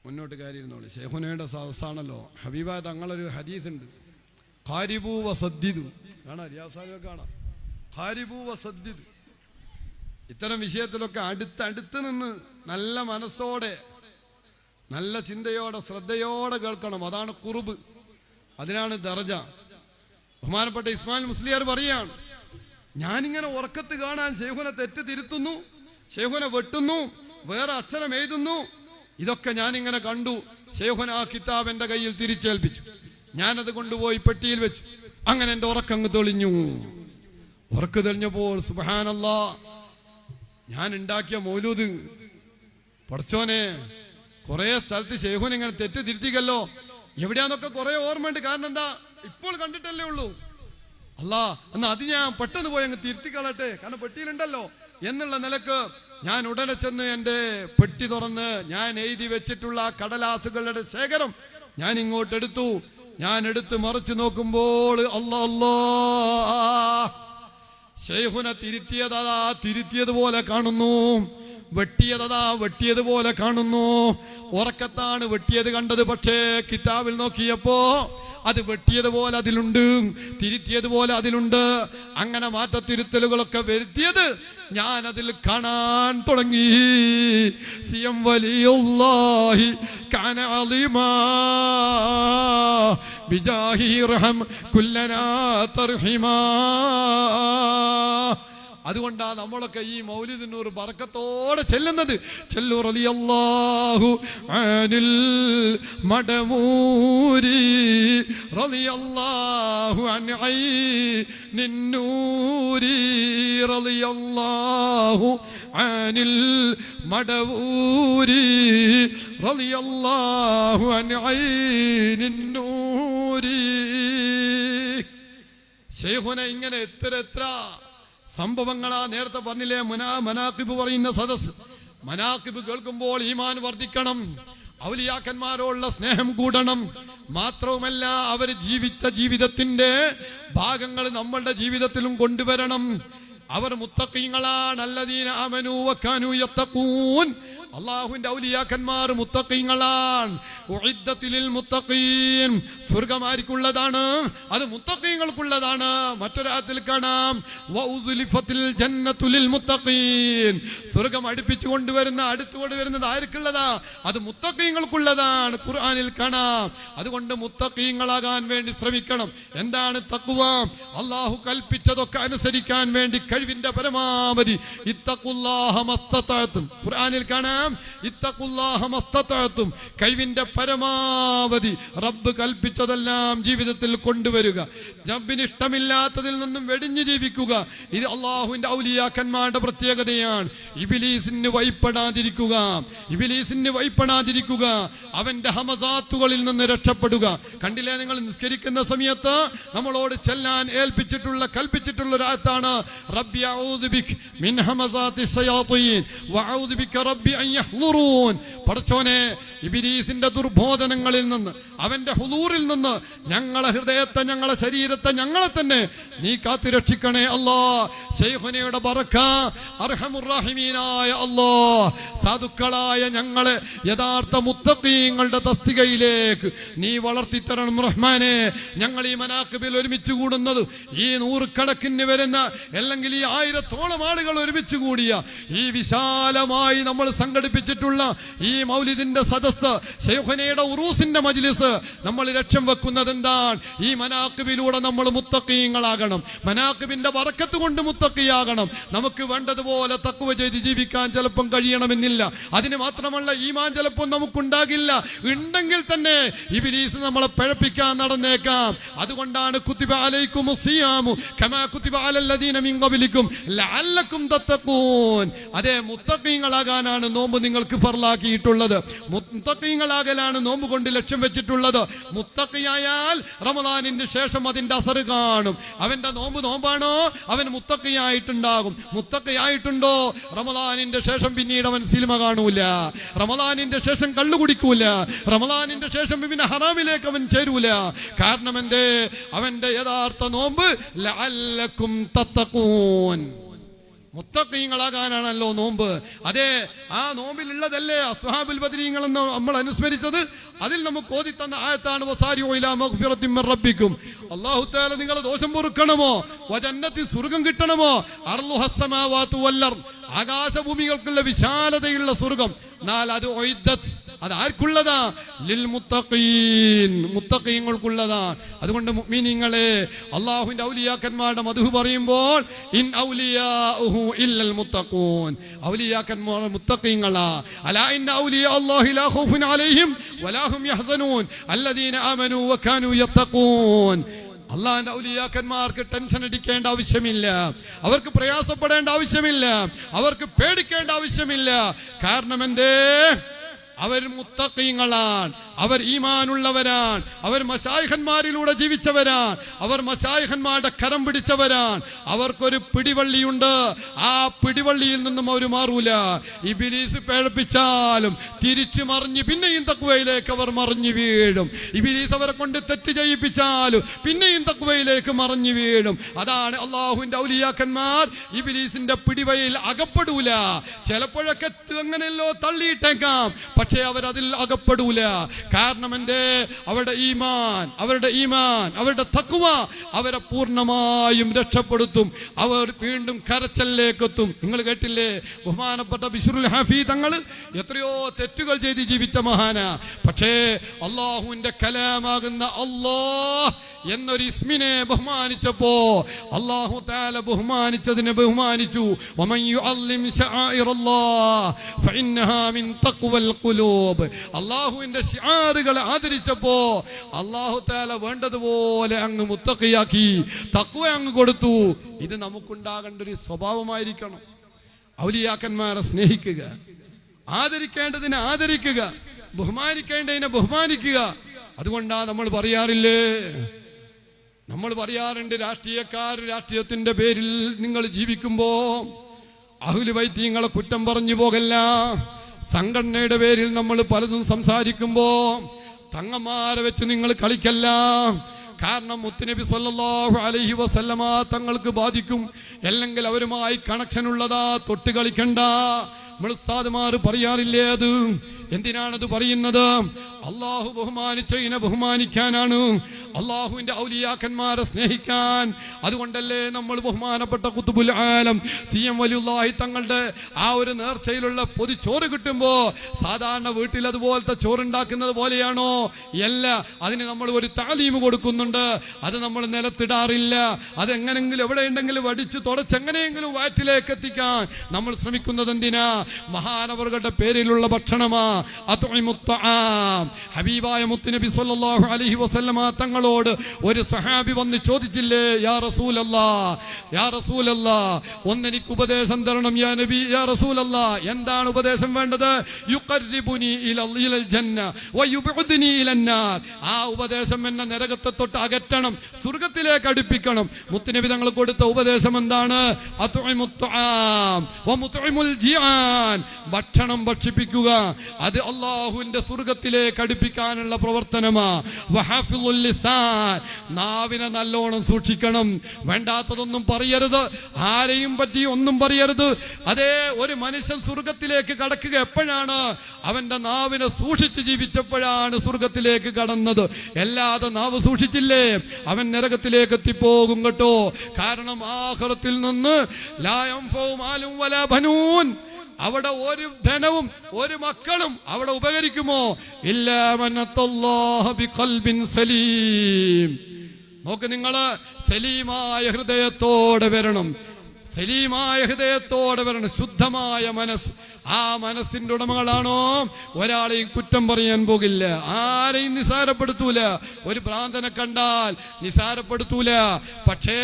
മുന്നോട്ട് കയറിയിരുന്നോളൂ. ശൈഖുനയുടെ സദസ്സാണല്ലോ. ഹബീബ തങ്ങളൊരു ഹദീസ് ഉണ്ട്, ഖാരിബു വസദ്ദിദു. കാണാം, റിയാസാഖ കാണാം, ഖാരിബു വസദ്ദിദു. ഇത്തരം വിഷയത്തിലൊക്കെ അടുത്ത് നിന്ന് നല്ല മനസ്സോടെ, നല്ല ചിന്തയോടെ, ശ്രദ്ധയോടെ കേൾക്കണം. അതാണ് ഖുർബ്, അതിനാണ് ദർജ. ബഹുമാനപ്പെട്ട ഇസ്മായിൽ മുസ്ലിയാർ പറയാണ്, ഞാനിങ്ങനെ ഉറക്കത്ത് കാണാൻ ശൈഖുനെ തെറ്റ് തിരുത്തുന്നു, ശൈഖുനെ വെട്ടുന്നു, വേറെ അക്ഷരം എഴുതുന്നു. ഇതൊക്കെ ഞാനിങ്ങനെ കണ്ടു. ശൈഖുന ആ കിതാബ് എൻ്റെ കയ്യിൽ തിരിച്ചേൽപ്പിച്ചു. ഞാനത് കൊണ്ടുപോയി പെട്ടിയിൽ വെച്ചു. അങ്ങനെ എൻ്റെ ഉറക്കങ്ങ് തെളിഞ്ഞു. ഉറക്ക് തെളിഞ്ഞപ്പോൾ സുബ്ഹാനല്ലാഹ്, ഞാൻ ഉണ്ടാക്കിയ മൗലൂദ് പഠിച്ചോനെ, കുറെ സ്ഥലത്ത് ശൈഖുൻ ഇങ്ങനെ തെറ്റ് തിരുത്തിക്കല്ലോ. എവിടെയാന്നൊക്കെ കുറെ ഓർമ്മയുണ്ട്. കാരണം എന്താ, ഇപ്പോൾ കണ്ടിട്ടല്ലേ ഉള്ളൂ. അല്ലാ, എന്നാ അത് ഞാൻ പെട്ടെന്ന് പോയി അങ്ങ് തിരുത്തിക്കളട്ടെ, കാരണം പെട്ടിയിലുണ്ടല്ലോ എന്നുള്ള നിലക്ക് ഞാൻ ഉടനെ ചെന്ന് എൻ്റെ പെട്ടി തുറന്ന് ഞാൻ എഴുതി വെച്ചിട്ടുള്ള കടലാസുകളുടെ ശേഖരം ഞാൻ ഇങ്ങോട്ട് എടുത്തു. ഞാൻ എടുത്ത് മറിച്ച് നോക്കുമ്പോൾ അല്ലാ, ശൈഖുനെ തിരുത്തിയതുപോലെ കാണുന്നു, വെട്ടിയതുപോലെ കാണുന്നു. ഉറക്കത്താണ് വെട്ടിയത് കണ്ടത്. പക്ഷേ കിതാബിൽ നോക്കിയപ്പോ അത് വെട്ടിയതുപോലെ അതിലുണ്ട്, തിരുത്തിയതുപോലെ അതിലുണ്ട്. അങ്ങനെ മാറ്റത്തിരുത്തലുകളൊക്കെ വരുത്തിയത് ഞാൻ അതിൽ കാണാൻ തുടങ്ങി. സിയം വലിയുല്ലാഹി കാന അലീമാ ബിജാഹി റഹം കുല്ലനാ തർഹിമാ. അതുകൊണ്ടാണ് നമ്മളൊക്കെ ഈ മൗലിദിനൂർ ബറക്കത്തോടെ ചെല്ലുന്നത്. ചെല്ലു റളിയല്ലാഹു അനിൽ മടമൂരി റളിയല്ലാഹു അൻഐ നിന്നൂരി റളിയല്ലാഹു അനിൽ മടമൂരി റളിയല്ലാഹു അൻഐ നിന്നൂരി. ശൈഖുന ഇങ്ങനെ എത്ര സംഭവങ്ങളാ നേരത്തെ പറഞ്ഞില്ലേ. മനാഖിബ് പറയുന്ന സദസ്. മനാഖിബ് കേൾക്കുമ്പോൾ ഈമാൻ വർദ്ധിക്കണം, ഔലിയാക്കന്മാരോടുള്ള സ്നേഹം കൂടണം. മാത്രവുമല്ല, അവർ ജീവിതത്തിന്റെ ഭാഗങ്ങൾ നമ്മളുടെ ജീവിതത്തിലും കൊണ്ടുവരണം. അവർ മുത്തഖീങ്ങളാണ്. അല്ലദീന ആമനൂ വകാനൂ യത്തഖൂൻ. അല്ലാഹുവിന്റെ ഔലിയാക്കന്മാർ മുത്തഖീങ്ങളാണ്. ഉഇദ്ദത്തിൽ മുത്തഖീൻ, സ്വർഗ്ഗമാർക്കുള്ളതാണ്, അത് മുത്തഖീങ്ങൾക്കുള്ളതാണ്. മറ്റൊരാത്തിൽ കാണാം വഉസ്ലിഫത്തിൽ ജന്നത്തു ലിൽ മുത്തഖീൻ. സ്വർഗ്ഗം അടുപ്പിച്ചു കൊണ്ടുവരുന്നത് ആർക്കുള്ളതാ? അത് മുത്തഖീങ്ങൾക്കുള്ളതാണ്. ഖുർആനിൽ കാണാം. അതുകൊണ്ട് മുത്തഖീങ്ങളാകാൻ വേണ്ടി ശ്രമിക്കണം. എന്താണ് തഖ്വ? അല്ലാഹു കൽപ്പിച്ചതൊക്കെ അനുസരിക്കാൻ വേണ്ടി കഴിവിന്റെ പരമാവധി ഇത്തഖുല്ലാഹ മസ്തതഅതും. ഖുർആനിൽ കാണാം ഇത്തഖുല്ലാഹ മസ്തതഅതും. കഴിവിന്റെ പരമാവധി റബ്ബ് കൽപ്പിച്ചതെല്ലാം ജീവിതത്തിൽ കൊണ്ടുവരിക. റബ്ബിന് ഇഷ്ടമില്ലാത്തതിൽ നിന്നും വെടിഞ്ഞു ജീവിക്കുക. ഇത് അല്ലാഹുവിന്റെ ഔലിയാക്കന്മാരുടെ പ്രത്യേകതയാണ്. ഇബ്ലീസിന് വഴിപ്പെടാതിരിക്കുക, അവന്റെ ഹമസാത്തുകളിൽ നിന്ന് രക്ഷപ്പെടുക. കണ്ടില്ലേ നിങ്ങൾ, നിസ്കരിക്കുന്ന സമയത്ത് നമ്മളോട് ചെല്ലാൻ കൽപ്പിച്ചിട്ടുള്ള ഒരു ആയത്താണ് റബ്ബി അഊദു ബിക മിൻ ഹമസാത്തി ശയാത്തീൻ വഅഊദു ബിക റബ്ബി അൻ യഹ്ളുറൂൻ. പടച്ചോനെ, ഇബ്ലീസിന്റെ ദുർബോധനങ്ങളിൽ നിന്ന്, അവന്റെ ഹുളൂറിൽ നിന്ന് ഞങ്ങളെ ഹൃദയത്തെ, ഞങ്ങളെ ശരീരത്തെ, ഞങ്ങളെ തന്നെ നീ കാത്തുരക്ഷിക്കണേ അല്ലാ. ശൈഖുനയുടെ ബറക, അർഹമുർ റഹീമീനായ അല്ലാ, സാധുക്കളായ ഞങ്ങളെ യഥാർത്ഥ മുത്തഖീങ്ങളുടെ തസ്തികയിലേക്ക് നീ വളർത്തിത്തരണം റഹ്മാനെ. ഞങ്ങൾ ഈ മനാഖിബിൽ ഒരുമിച്ച് കൂടുന്നത്, ഈ 100 കണക്കിന് വരുന്ന, അല്ലെങ്കിൽ ഈ 1000ഓളം ആളുകൾ ഒരുമിച്ച് കൂടിയ ഈ വിശാലമായി നമ്മൾ സംഘടിപ്പിച്ചിട്ടുള്ള ഈ മൗലിദിന്റെ സദസ്സ്, ശൈഖുനയുടെ ഉറൂസിന്റെ മജ്ലിസ്, നമ്മൾ ലക്ഷ്യം വെക്കുന്നത് എന്താണ്? ഈ മനാഖിബിലൂടെ നമ്മൾ മുത്തഖീങ്ങളാകണം. മനാഖിബിന്റെ ബറക്കത്ത് കൊണ്ട് മുത്തഖിയാകണം. നമുക്ക് വേണ്ടതുപോലെ തഖ്വ ചെയ്ത് ജീവിക്കാൻ ചിലപ്പം കഴിയണമെന്നില്ല. അതിന് മാത്രമല്ല, ഈമാൻ ചിലപ്പോൾ നമുക്കുണ്ടാകില്ല. ഉണ്ടെങ്കിൽ തന്നെ ഇബ്ലീസ് നമ്മളെ പഴപ്പിക്കാൻ നടന്നേക്കാം. അതുകൊണ്ടാണ് കുതിബ അലൈക്കുമുസ് സിയാമു കമാ കുതിബ അലല്ലദീന മിൻ ഖബ്ലിക്കും ലഅല്ലക്കും തത്തഖൂൻ. അതേ, മുത്തഖീങ്ങളാകാനാണ് നോമ്പ് നിങ്ങൾക്ക് ഫർളാക്കിയിട്ടുള്ളത്. മുത്തഖീങ്ങളാകലാണ് നോമ്പ് കൊണ്ട് ലക്ഷ്യം വെച്ചിട്ടുള്ളത്. മുത്തഖിയായാൽ റമദാനിന് ശേഷം അതിന്റെ അസർ കാണും. അവന്റെ നോമ്പാണോ, അവൻ മുത്തഖിയായിട്ടുണ്ടാകും. മുത്തഖിയായിട്ടുണ്ടോ, റമദാനിന്റെ ശേഷം പിന്നീട് അവൻ സിനിമ കാണൂല, റമദാനിന്റെ ശേഷം കള്ളു കുടിക്കൂല, റമദാനിന്റെ ശേഷം പിന്നെ ഹറാമിലേക്ക് അവൻ ചേരൂല. കാരണം എന്തേ? അവന്റെ യഥാർത്ഥ നോമ്പ് ലഅല്ലക്കും തത്തഖൂൻ, മുത്തഖീങ്ങളാകാനാണല്ലോ നോമ്പ്. അതെ, ആ നോമ്പിലുള്ളതല്ലേ അസ്ഹാബുൽ ബദരീങ്ങൾ എന്ന് നമ്മൾ അനുസ്മരിച്ചത്. അതിൽ നമുക്ക് ഓതി തന്ന ആയത്താണ് വസാരിഉ ഇലാ മഗ്ഫിറത്തിൻ മിർ റബ്ബിക്കും. അല്ലാഹു തആല നിങ്ങളെ ദോഷം പൊറുക്കണമോ, വജന്നത്തി സ്വർഗ്ഗം കിട്ടണമോ, അർളുഹസ് സമാവാതു വൽ അർദ്, ആകാശഭൂമികൾക്കുള്ള വിശാലതയുള്ള സ്വർഗ്ഗം. എന്നാൽ അത് അത് ആർക്കുള്ളതാ? ലിൽ മുത്തഖീൻ, മുത്തഖീങ്ങൾക്കുള്ളതാണ്. അതുകൊണ്ട് മുഅ്മിനീങ്ങളെ, അല്ലാഹുവിന്റെ ഔലിയാക്കന്മാരുടെ മദ്ഹ് പറയുമ്പോൾ ഇൻ ഔലിയാഉഹു ഇല്ലൽ മുത്തഖൂൻ, ഔലിയാക്കന്മാർ മുത്തഖീങ്ങളാ. അലാ ഇന്ന ഔലിയാ അല്ലാഹി ലാ ഖൗഫുൻ അലൈഹിം വലാ ഹും യഹ്സനൂൻ അല്ലദീന ആമനൂ വകാനൂ യത്തഖൂൻ. അള്ളാഹിന്റെ ഔലിയാക്കന്മാർക്ക് ടെൻഷൻ അടിക്കേണ്ട ആവശ്യമില്ല, അവർക്ക് പ്രയാസപ്പെടേണ്ട ആവശ്യമില്ല, അവർക്ക് പേടിക്കേണ്ട ആവശ്യമില്ല. കാരണം എന്തേ? അവർ മുത്തഖീങ്ങളാണ്, അവർ ഈമാനുള്ളവരാണ്, അവർ മശായിഖന്മാരിലൂടെ ജീവിച്ചവരാണ്, അവർ മശായിഖന്മാരുടെ കരം പിടിച്ചവരാണ്. അവർക്കൊരു പിടിവള്ളിയുണ്ട്, ആ പിടിവള്ളിയിൽ നിന്നും അവർ മാറൂല. ഇബ്ലീസ് പേഴപ്പിച്ചാലും തിരിച്ചു മറിഞ്ഞ് പിന്നെയും തഖ്വയിലേക്ക് അവർ മറിഞ്ഞു വീഴും. ഇബ്ലീസ് അവരെ കൊണ്ട് തെറ്റ് ചെയ്യിപ്പിച്ചാലും പിന്നെയും തഖ്വയിലേക്ക് മറിഞ്ഞു വീഴും. അതാണ് അള്ളാഹുവിന്റെ ഔലിയാക്കന്മാർ ഇബ്ലീസിന്റെ പിടിവയിൽ അകപ്പെടൂല. ചിലപ്പോഴൊക്കെ അങ്ങനെയല്ലോ തള്ളിയിട്ടേക്കാം, പക്ഷേ അവരതിൽ അകപ്പെടൂല. കാരണം എന്തേ? അവരുടെ ഈമാൻ, അവരുടെ തഖ്വ അവരെ പൂർണ്ണമായും രക്ഷപ്പെടുത്തും. അവർ വീണ്ടും കരച്ചലിലേക്കെത്തും. നിങ്ങൾ കേട്ടില്ലേ, ബഹുമാനപ്പെട്ട ബിശ്റുൽ ഹാഫി തങ്ങൾ എത്രയോ തെറ്റുകൾ ചെയ്ത് ജീവിച്ച മഹാനാ. പക്ഷേ അള്ളാഹുവിന്റെ കലാമാകുന്ന അല്ലാഹ് എന്നൊരു ഇസ്മിനെ ബഹുമാനിച്ചപ്പോ അല്ലാഹു തആല ബഹുമാനിച്ചതിനെ ബഹുമാനിച്ചു. വമൻ യുഅല്ലിം ശആഇറല്ലാഹ് ഫഇന്നഹാ മിൻ തഖ്വൽ ഖുലൂബ്. അല്ലാഹുവിന്റെ ശിആറുകളെ ആദരിച്ചപ്പോ അല്ലാഹു തആല വേണ്ടതുപോലെ അങ്ങ് മുത്തഖിയാക്കി, തഖ്വ അങ്ങ് കൊടുത്തു. ഇത് നമുക്കുണ്ടാകേണ്ട ഒരു സ്വഭാവമായിരിക്കണം. ഔലിയാക്കന്മാരെ സ്നേഹിക്കുക, ആദരിക്കേണ്ടതിനെ ആദരിക്കുക, ബഹുമാനിക്കേണ്ടതിനെ ബഹുമാനിക്കുക. അതുകൊണ്ടാണ് നമ്മൾ പറയാറുണ്ട്, രാഷ്ട്രീയക്കാർ രാഷ്ട്രീയത്തിന്റെ പേരിൽ നിങ്ങൾ ജീവിക്കുമ്പോ അഹ്ലു ബൈത്തിങ്ങളെ കുറ്റം പറഞ്ഞു പോകല്ല. സംഘടനയുടെ പേരിൽ നമ്മൾ പലതും സംസാരിക്കുമ്പോ തങ്ങന്മാരെ വെച്ച് നിങ്ങൾ കളിക്കല്ല. കാരണം മുത്തുനബി സല്ലല്ലാഹു അലൈഹി വസല്ലമ തങ്ങൾക്ക് ബാധിക്കും, അല്ലെങ്കിൽ അവരുമായി കണക്ഷൻ ഉള്ളതാ, തൊട്ട് കളിക്കണ്ട. നമ്മൾ ഉസ്താദുമാർ പറയാറില്ലേ? അത് എന്തിനാണത് പറയുന്നത്? അള്ളാഹു ബഹുമാനിച്ചതിനെ ബഹുമാനിക്കാനാണ്, അള്ളാഹുവിന്റെ ഔലിയാക്കന്മാരെ സ്നേഹിക്കാൻ. അതുകൊണ്ടല്ലേ നമ്മൾ ബഹുമാനപ്പെട്ട ഖുത്ബുൽ ആലം CM വലിയുള്ളാഹി തങ്ങളുടെ ആ ഒരു നേർച്ചയിലുള്ള പൊതിച്ചോറ് കിട്ടുമ്പോ സാധാരണ വീട്ടിൽ അതുപോലത്തെ ചോറുണ്ടാക്കുന്നത് പോലെയാണോ? അല്ല, അതിന് നമ്മൾ ഒരു താലീം കൊടുക്കുന്നുണ്ട്. അത് നമ്മൾ നിലത്തിടാറില്ല. അതെങ്ങനെങ്കിലും എവിടെ ഉണ്ടെങ്കിലും വടിച്ച് തുടച്ചെങ്ങനെയെങ്കിലും വയറ്റിലേക്ക് എത്തിക്കാൻ നമ്മൾ ശ്രമിക്കുന്നത് എന്തിനാ? മഹാനവറുകളുടെ പേരിലുള്ള ഭക്ഷണമാ. ഹബീബായ മുത്തുനബി സല്ലല്ലാഹു അലൈഹി വസല്ലമ തങ്ങളോട് ഒരു സഹാബി വന്ന് ചോദിച്ചില്ലേ, യാ റസൂലല്ലാഹ് ഒന്നെനിക്ക് ഉപദേശം തരണം യാ നബി, യാ റസൂലല്ലാഹ്. എന്താണ് ഉപദേശം വേണ്ടത്? യുഖർരിബുനി ഇലൽ ജന്ന വയുബ്ഉദ്നി ഇലന്നാർ. ആ ഉപദേശം എന്നെ നരകത്തെ തൊട്ട് അകറ്റണം, സ്വർഗ്ഗത്തിലേക്ക് അടുപ്പിക്കണം. മുത്തുനബി തങ്ങൾ കൊടുത്ത ഉപദേശം എന്താണ്? അത്ഇമുത് തആം വമുത്ഇമുൽ ജിആൻ. ഭക്ഷണം ഭക്ഷിപ്പിക്കുക, അത് അല്ലാഹുവിന്റെ സ്വർഗ്ഗത്തിലേക്ക് അടുപ്പിക്കാനുള്ള പ്രവർത്തനമാ. വഹഫിളുൽ ലിസാൻ, നാവിനെ നല്ലോണം സൂക്ഷിക്കണം. വേണ്ടാത്തതൊന്നും പറയരുത്, ആരെയും പറ്റി ഒന്നും പറയരുത്. അതേ, ഒരു മനുഷ്യൻ സ്വർഗ്ഗത്തിലേക്ക് കടക്കുക എപ്പോഴാണ്? അവന്റെ നാവിനെ സൂക്ഷിച്ച് ജീവിച്ചപ്പോഴാണ് സ്വർഗ്ഗത്തിലേക്ക് കടന്നത്. അല്ലാതെ നാവ് സൂക്ഷിച്ചില്ലേ അവൻ നരകത്തിലേക്ക് എത്തിപ്പോകും കേട്ടോ. കാരണം ആഖിറത്തിൽ നിന്ന് ലാ യൻഫഉ മാലും വലാ ബനൂൻ, അവിടെ ഒരു ധനവും ഒരു മക്കളും അവിടെ ഉപകരിക്കുമോ? ഇല്ലാ മൻ അത്തല്ലാഹ ബിഖൽബിൻ സലീം. നോക്ക്, നിങ്ങള് സലീമായ ഹൃദയത്തോടെ വരണം, സലീമായ ഹൃദയത്തോടെ വരണം, ശുദ്ധമായ മനസ്സ്. ആ മനസ്സിന്റെ ഉടമകളാണോ ഒരാളെയും കുറ്റം പറയാൻ പോകില്ല, ആരെയും നിസാരപ്പെടുത്തൂല. ഒരു ഭ്രാന്തനെ കണ്ടാൽ നിസാരപ്പെടുത്തൂല, പക്ഷേ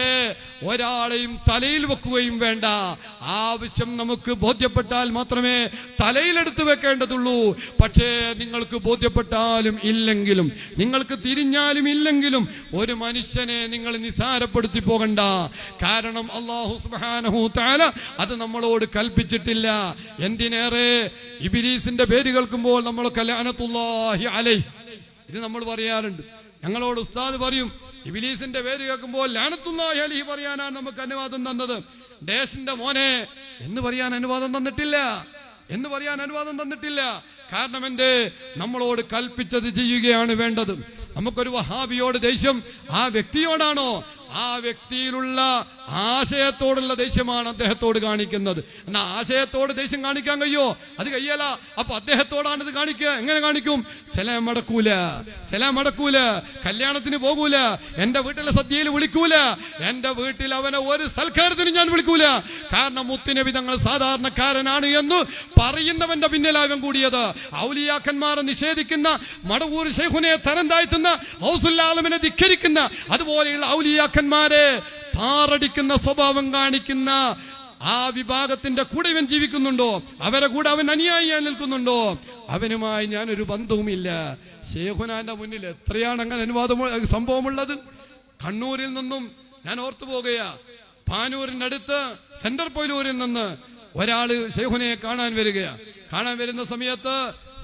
ഒരാളെയും തലയിൽ വെക്കുകയും വേണ്ട. ആവശ്യം നമുക്ക് ബോധ്യപ്പെട്ടാൽ മാത്രമേ തലയിലെടുത്ത് വെക്കേണ്ടതുള്ളൂ. പക്ഷേ നിങ്ങൾക്ക് ബോധ്യപ്പെട്ടാലും ഇല്ലെങ്കിലും, നിങ്ങൾക്ക് തിരിഞ്ഞാലും ഇല്ലെങ്കിലും ഒരു മനുഷ്യനെ നിങ്ങൾ നിസാരപ്പെടുത്തി പോകണ്ട. കാരണം അല്ലാഹു സുബ്ഹാനഹു തആല അത് നമ്മളോട് കൽപ്പിച്ചിട്ടില്ല. എന്തിനേറെ ഇബ്ലീസിന്റെ പേര് കേൾക്കുമ്പോൾ നമ്മളൊക്കെ ലഅനത്തുല്ലാഹി അലൈഹി ഇത് നമ്മൾ പറയാറുണ്ട്. ഞങ്ങളോട് ഉസ്താദ് പറയും, ഇബ്ലീസിന്റെ പേര് കേൾക്കുമ്പോൾ ലഅനത്തുല്ലാഹി അലൈഹി പറയാനാണ് നമുക്ക് അനുവാദം തന്നത്. ഡേഷിന്റെ മോനെ എന്ന് പറയാൻ അനുവാദം തന്നിട്ടില്ല. കാരണം എന്തേ? നമ്മളോട് കൽപ്പിച്ചത് ചെയ്യുകയാണ് വേണ്ടത്. നമുക്കൊരു വഹാബിയോട് ദേഷ്യം ആ വ്യക്തിയോടാണോ? ആ ആ വ്യക്തിയിലുള്ള ആശയത്തോടുള്ള ദേഷ്യമാണ് അദ്ദേഹത്തോട് കാണിക്കുന്നത്. എന്നാ ആശയത്തോട് ദേഷ്യം കാണിക്കാൻ കഴിയോ? അത് കഴിയല. അപ്പൊ അദ്ദേഹത്തോടാണ് ഇത് കാണിക്കുക. എങ്ങനെ കാണിക്കും? സലാം മടക്കൂല, കല്യാണത്തിന് പോകൂല, എന്റെ വീട്ടിലെ സദ്യയിൽ വിളിക്കൂല, എന്റെ വീട്ടിൽ അവനെ ഒരു സൽക്കാരത്തിന് ഞാൻ വിളിക്കൂല. കാരണം മുത്തുനബി തങ്ങൾ സാധാരണക്കാരനാണ് എന്ന് പറയുന്നവന്റെ പിന്നിലാകും കൂടിയത്. ഔലിയാക്കന്മാരെ നിഷേധിക്കുന്ന, മടവൂർ ശൈഖുനെ തരം താഴ്ത്തുന്ന, ഗൗസുൽ ആലമിനെ ധിക്കരിക്കുന്ന, അതുപോലെയുള്ള ഔലിയാക്കന്മാരെ താറടിക്കുന്ന സ്വഭാവം കാണിക്കുന്ന ആ വിഭാഗത്തിന്റെ കൂടെ ഇവൻ ജീവിക്കുന്നുണ്ടോ? അവരെ കൂടെ അവൻ അനുയായിയായി നിൽക്കുന്നുണ്ടോ? അവനുമായി ഞാനൊരു ബന്ധവുമില്ല. ശൈഖുനാന്റെ മുന്നിൽ എത്രയാണ് അങ്ങനെ സംഭവമുള്ളത്. കണ്ണൂരിൽ നിന്നും ഞാൻ ഓർത്തു പോകുകയാ, പാനൂരിന്റെ അടുത്ത് സെന്റർ പൊയിലൂരിൽ നിന്ന് ഒരാള് ശൈഖുനെ കാണാൻ വരുന്ന സമയത്ത്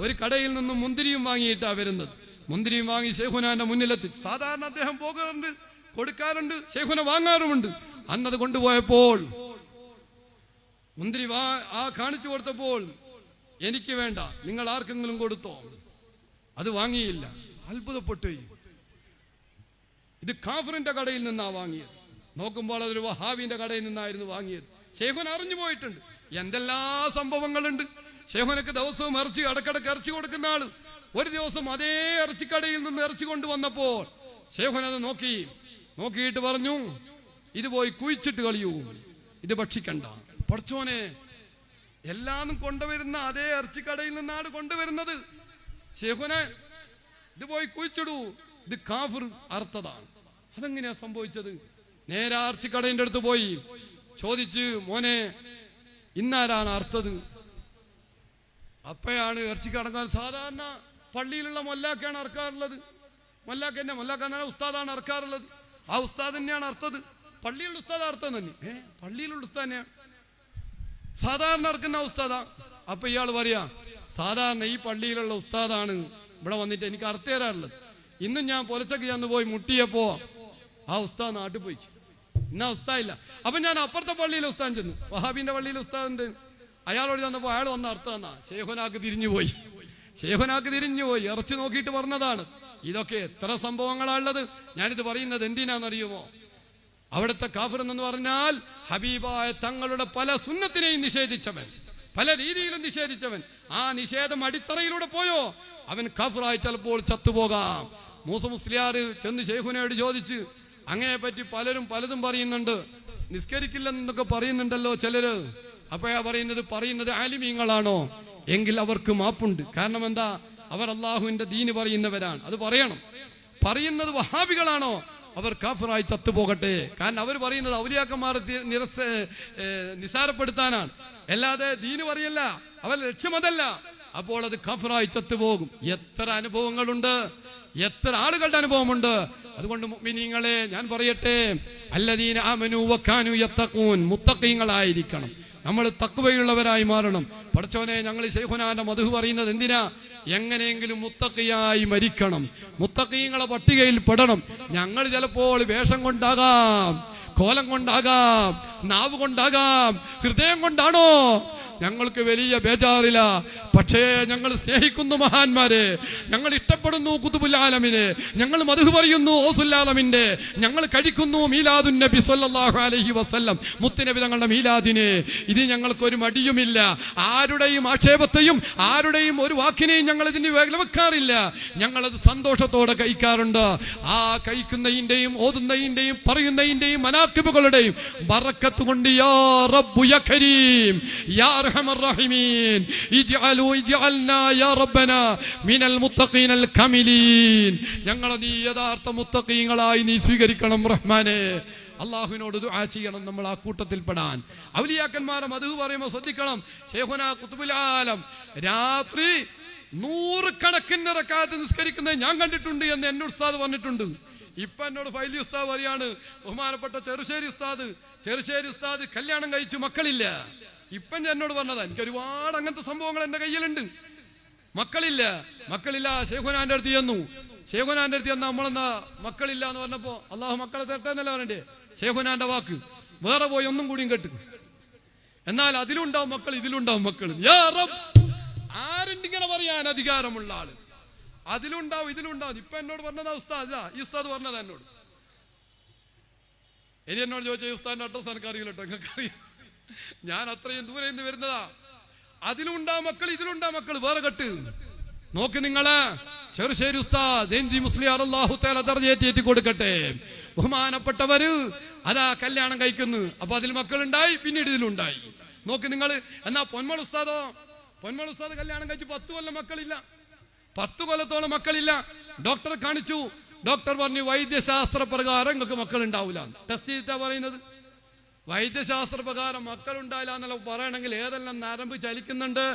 ഒരു കടയിൽ നിന്നും മുന്തിരിയും വാങ്ങിയിട്ടാ വരുന്നത്. മുന്തിരിയും വാങ്ങി ശൈഖുനാന്റെ മുന്നിലെത്തി. സാധാരണ അദ്ദേഹം പോകാറുണ്ട്, കൊടുക്കാറുണ്ട്, ശൈഖുന വാങ്ങാറുമുണ്ട്. അന്നത് കൊണ്ടുപോയപ്പോൾ മുന്തിരി കാണിച്ചു കൊടുത്തപ്പോൾ എനിക്ക് വേണ്ട, നിങ്ങൾ ആർക്കെങ്കിലും കൊടുത്തോ. അത് വാങ്ങിയില്ല. അത്ഭുതപ്പെട്ടു. ഇത് കാഫറിന്റെ കടയിൽ നിന്നാ വാങ്ങിയത്. നോക്കുമ്പോൾ അതൊരു വഹാബിന്റെ കടയിൽ നിന്നായിരുന്നു വാങ്ങിയത്. ശൈഖുന അറിഞ്ഞു പോയിട്ടുണ്ട്. എന്തെല്ലാം സംഭവങ്ങളുണ്ട്. ശൈഖുനക്ക് ദിവസവും ഇടക്കിടക്ക് ഇറച്ചി കൊടുക്കുന്ന ആള് ഒരു ദിവസം അതേ ഇറച്ചിക്കടയിൽ നിന്ന് ഇറച്ചി കൊണ്ടുവന്നപ്പോൾ ശൈഖുന അത് നോക്കിയിട്ട് പറഞ്ഞു, ഇത് പോയി കുഴിച്ചിട്ട് കളിയൂ, ഇത് ഭക്ഷിക്കണ്ട. പഠിച്ചോനെ, എല്ലാം കൊണ്ടുവരുന്ന അതേ ഇറച്ചിക്കടയിൽ നിന്നാണ് കൊണ്ടുവരുന്നത്. ശൈഖുന ഇത് പോയി കുഴിച്ചിടൂ, ഇത് കാഫിർ അർത്ഥതാണ്. അതെങ്ങനെയാ സംഭവിച്ചത്? നേരെ ഇറച്ചിക്കടയിന്റെ അടുത്ത് പോയി ചോദിച്ച്, മോനെ ഇന്നാരാണ് അർത്ഥത്? അപ്പയാണ് ഇറച്ചിക്കടങ്ങാൻ സാധാരണ പള്ളിയിലുള്ള മൊല്ലാക്കയാണ് അറക്കാറുള്ളത്. മൊല്ലാക്ക ഉസ്താദാണ് അറക്കാറുള്ളത്. ആ ഉസ്താദ് തന്നെയാണ് അർത്ഥത്. പള്ളിയിലുള്ള ഉസ്താദ് അർത്ഥം തന്നെ. പള്ളിയിലുള്ള ഉസ്താദ് തന്നെയാണ് സാധാരണ അറക്കുന്ന ഉസ്താദാ. അപ്പൊ ഇയാൾ പറയാ, സാധാരണ ഈ പള്ളിയിലുള്ള ഉസ്താദാണ് ഇവിടെ വന്നിട്ട് എനിക്ക് അർത്ഥം തരാറുള്ളത്. ഇന്നും ഞാൻ പുലച്ചക്ക് ചെന്ന് പോയി മുട്ടിയപ്പോ ആ ഉസ്താദ് നാട്ടിൽ പോയി. ഇന്നാ ഉസ്താദ് ഇല്ല. അപ്പൊ ഞാൻ അപ്പുറത്തെ പള്ളിയിലെ ഉസ്താദ് ചെന്നു, വഹാബിന്റെ പള്ളിയിലെ ഉസ്താദുണ്ട്. അയാളോട് ചെന്നപ്പോ അയാൾ വന്ന അർത്ഥം എന്നാ, ശൈഖുനാക്ക് തിരിഞ്ഞുപോയി. ഇറച്ചി നോക്കിയിട്ട് പറഞ്ഞതാണ്. ഇതൊക്കെ എത്ര സംഭവങ്ങളാണുള്ളത്. ഞാനിത് പറയുന്നത് എന്തിനാണെന്നറിയുമോ? അവിടുത്തെ കാഫിർ എന്ന് പറഞ്ഞാൽ ഹബീബായ തങ്ങളുടെ പല സുന്നത്തിനെയും നിഷേധിച്ചവൻ, പല രീതിയിലും നിഷേധിച്ചവൻ. ആ നിഷേധം അടിത്തറയിലൂടെ പോയോ അവൻ കാഫിറായി ചിലപ്പോൾ ചത്തുപോകാം. മൂസ മുസ്ലിയാർ ചെന്ന് ശൈഖുനയോട് ചോദിച്ച്, അങ്ങയെ പറ്റി പലരും പലതും പറയുന്നുണ്ട്, നിസ്കരിക്കില്ലെന്നൊക്കെ പറയുന്നുണ്ടല്ലോ ചിലര്. അപ്പോഴാ പറയുന്നത് ആലിമീങ്ങളാണോ? എങ്കിൽ അവർക്ക് മാപ്പുണ്ട്. കാരണം എന്താ? അവർ അള്ളാഹുവിന്റെ ദീന് പറയുന്നവരാണ്. അത് പറയണം. പറയുന്നത് വഹാബികളാണോ? അവർ കാഫിറായി ചത്തുപോകട്ടെ. കാരണം അവർ പറയുന്നത് ഔലിയാക്കന്മാരെ നിസാരപ്പെടുത്താനാണ്, അല്ലാതെ ദീന് പറയല്ല. അവരുടെ ലക്ഷ്യമതല്ല. അപ്പോൾ അത് കാഫിറായി ചത്തുപോകും. എത്ര അനുഭവങ്ങളുണ്ട്, എത്ര ആളുകളുടെ അനുഭവമുണ്ട്. അതുകൊണ്ട് മുഅ്മിനീങ്ങളെ ഞാൻ പറയട്ടെ, അല്ലദീന ആമനൂ വകാനൂ യത്തഖൂൻ, മുത്തഖീങ്ങളായിരിക്കണം. നമ്മൾ തഖ്വയുള്ളവരായി മാറണം. പഠിച്ചോനെ, ഞങ്ങൾ ശൈഖുനാന്റെ മദ്ഹ് പറയുന്നത് എന്തിനാ? എങ്ങനെയെങ്കിലും മുത്തഖിയായി മരിക്കണം, മുത്തഖീങ്ങളെ പട്ടികയിൽ പെടണം. ഞങ്ങൾ ചിലപ്പോൾ വേഷം കൊണ്ടാകാം, കോലം കൊണ്ടാകാം, നാവ് കൊണ്ടാകാം, ഹൃദയം കൊണ്ടാണോ? ഞങ്ങൾക്ക് വലിയ ബേജാറില്ല. പക്ഷേ ഞങ്ങൾ സ്നേഹിക്കുന്നു മഹാന്മാരെ, ഞങ്ങൾ ഇഷ്ടപ്പെടുന്നു ഖുതുബുൽ ആലമിനെ, ഞങ്ങൾ മദ്ഹ് പറയുന്നു ഗൗസുൽ ആലമിന്റെ, ഞങ്ങൾ കഴിക്കുന്നു മീലാദുൻ നബി സല്ലല്ലാഹു അലൈഹി വസല്ലം, മുത്തുനബി തങ്ങളുടെ മീലാദിനെ. ഇത് ഞങ്ങൾക്കൊരു മടിയുമില്ല. ആരുടെയും ആക്ഷേപത്തെയും ആരുടെയും ഒരു വാക്കിനെയും ഞങ്ങൾ ഇതിന് വെക്കാറില്ല. ഞങ്ങളത് സന്തോഷത്തോടെ കഴിക്കാറുണ്ട്. ആ കഴിക്കുന്നതിന്റെയും ഓതുന്നതിന്റെയും പറയുന്നതിന്റെയും മനാക്കിബുകളുടെയും ബറക്കത്ത് കൊണ്ട് യാ റബ്ബു യാ കരീം യാ അർഹമർ റഹീമീൻ ഇജ്അൽനാ യാ റബ്ബനാ മിനൽ മുത്തഖീനൽ കമിലീൻ, ഞങ്ങളെ നീ യഥാർത്ഥ മുത്തഖീങ്ങളായി നീ സ്വീകരിക്കണം റഹ്മാനെ. അള്ളാഹുവിനോട് ദുആ ചെയ്യണം നമ്മൾ ആ കൂട്ടത്തിൽപ്പെടാൻ. ഔലിയാക്കന്മാരെ മദ്ഹ് പറയുമ്പോൾ ശ്രദ്ധിക്കണം. ശൈഖുനാ ഖുതുബുൽ ആലം രാത്രി 100 കണക്കിന് റക്അത്ത് നിസ്കരിക്കുന്നത് ഞാൻ കണ്ടിട്ടുണ്ട് എന്ന് എന്നോട് ഉസ്താദ് പറഞ്ഞിട്ടുണ്ട്. ഇപ്പൊ എന്നോട് ഫൈലി ഉസ്താദ് പറയാണ്, ബഹുമാനപ്പെട്ട ചെറുശ്ശേരി ഉസ്താദ് കല്യാണം കഴിച്ചു മക്കളില്ല. ഇപ്പം ഞാൻ എന്നോട് പറഞ്ഞതാ. എനിക്ക് ഒരുപാട് അങ്ങനത്തെ സംഭവങ്ങൾ എന്റെ കയ്യിലുണ്ട്. മക്കളില്ല. ശൈഖുനാന്റെ അടുത്ത് ചെന്നു നമ്മളെന്നാ മക്കളില്ല എന്ന് പറഞ്ഞപ്പോ അള്ളാഹു മക്കളെ തരട്ടെ എന്നല്ല പറയണ്ടേ? ശൈഖുനാന്റെ വാക്ക് വേറെ പോയി ഒന്നും കൂടിയും കേട്ട്. എന്നാൽ അതിലുണ്ടാവും മക്കൾ, ഇതിലുണ്ടാവും മക്കൾ. ആരുണ്ട് ഇങ്ങനെ പറയാൻ അധികാരമുള്ള ആള്? അതിലുണ്ടാവും ഇതിലുണ്ടാവും. ഇപ്പൊ എന്നോട് പറഞ്ഞതാ ഉസ്താദ്, ഈ ഉസ്താദ് പറഞ്ഞതാ എന്നോട്. ഇനി എന്നോട് ചോദിച്ച ഉസ്താദിന്റെ അഡ്രസ് എനിക്ക് അറിയില്ല കേട്ടോ, നിങ്ങൾക്ക് അറിയാം. ഞാൻ അത്രയും ദൂരെ നിന്ന് വരുന്നതാ. അതിലുണ്ടാ മക്കൾ, ഇതിലുണ്ടാ മക്കൾ, വേറെ കെട്ട് നോക്ക് നിങ്ങള്. ചെറുശ്ശേരി ഉസ്താദ് ജെൻജി മുസ്ലിയാർ അല്ലാഹു തആല ദർജയേറ്റി കൊടുക്കട്ടെ. ബഹുമാനപ്പെട്ടവര് അതാ കല്യാണം കഴിക്കുന്നു. അപ്പൊ അതിൽ മക്കളുണ്ടായി, പിന്നീട് ഇതിലുണ്ടായി. നോക്ക് നിങ്ങള്. എന്നാ പൊന്മൾ ഉസ്താദോ? പൊന്മൾ ഉസ്താദ് കല്യാണം കഴിച്ച് 10 കൊല്ലം മക്കളില്ല, 10 കൊല്ലത്തോളം മക്കളില്ല. ഡോക്ടറെ കാണിച്ചു. ഡോക്ടർ പറഞ്ഞു വൈദ്യശാസ്ത്ര പ്രകാരം നിങ്ങൾക്ക് മക്കൾ ഉണ്ടാവില്ല. ടെസ്റ്റ് ചെയ്തിട്ടാ പറയുന്നത്. വൈദ്യശാസ്ത്ര പ്രകാരം മക്കൾ ഉണ്ടായില്ല എന്നുള്ള പറയണമെങ്കിൽ ഏതെല്ലാം നരമ്പ് ചലിക്കുന്നുണ്ട്,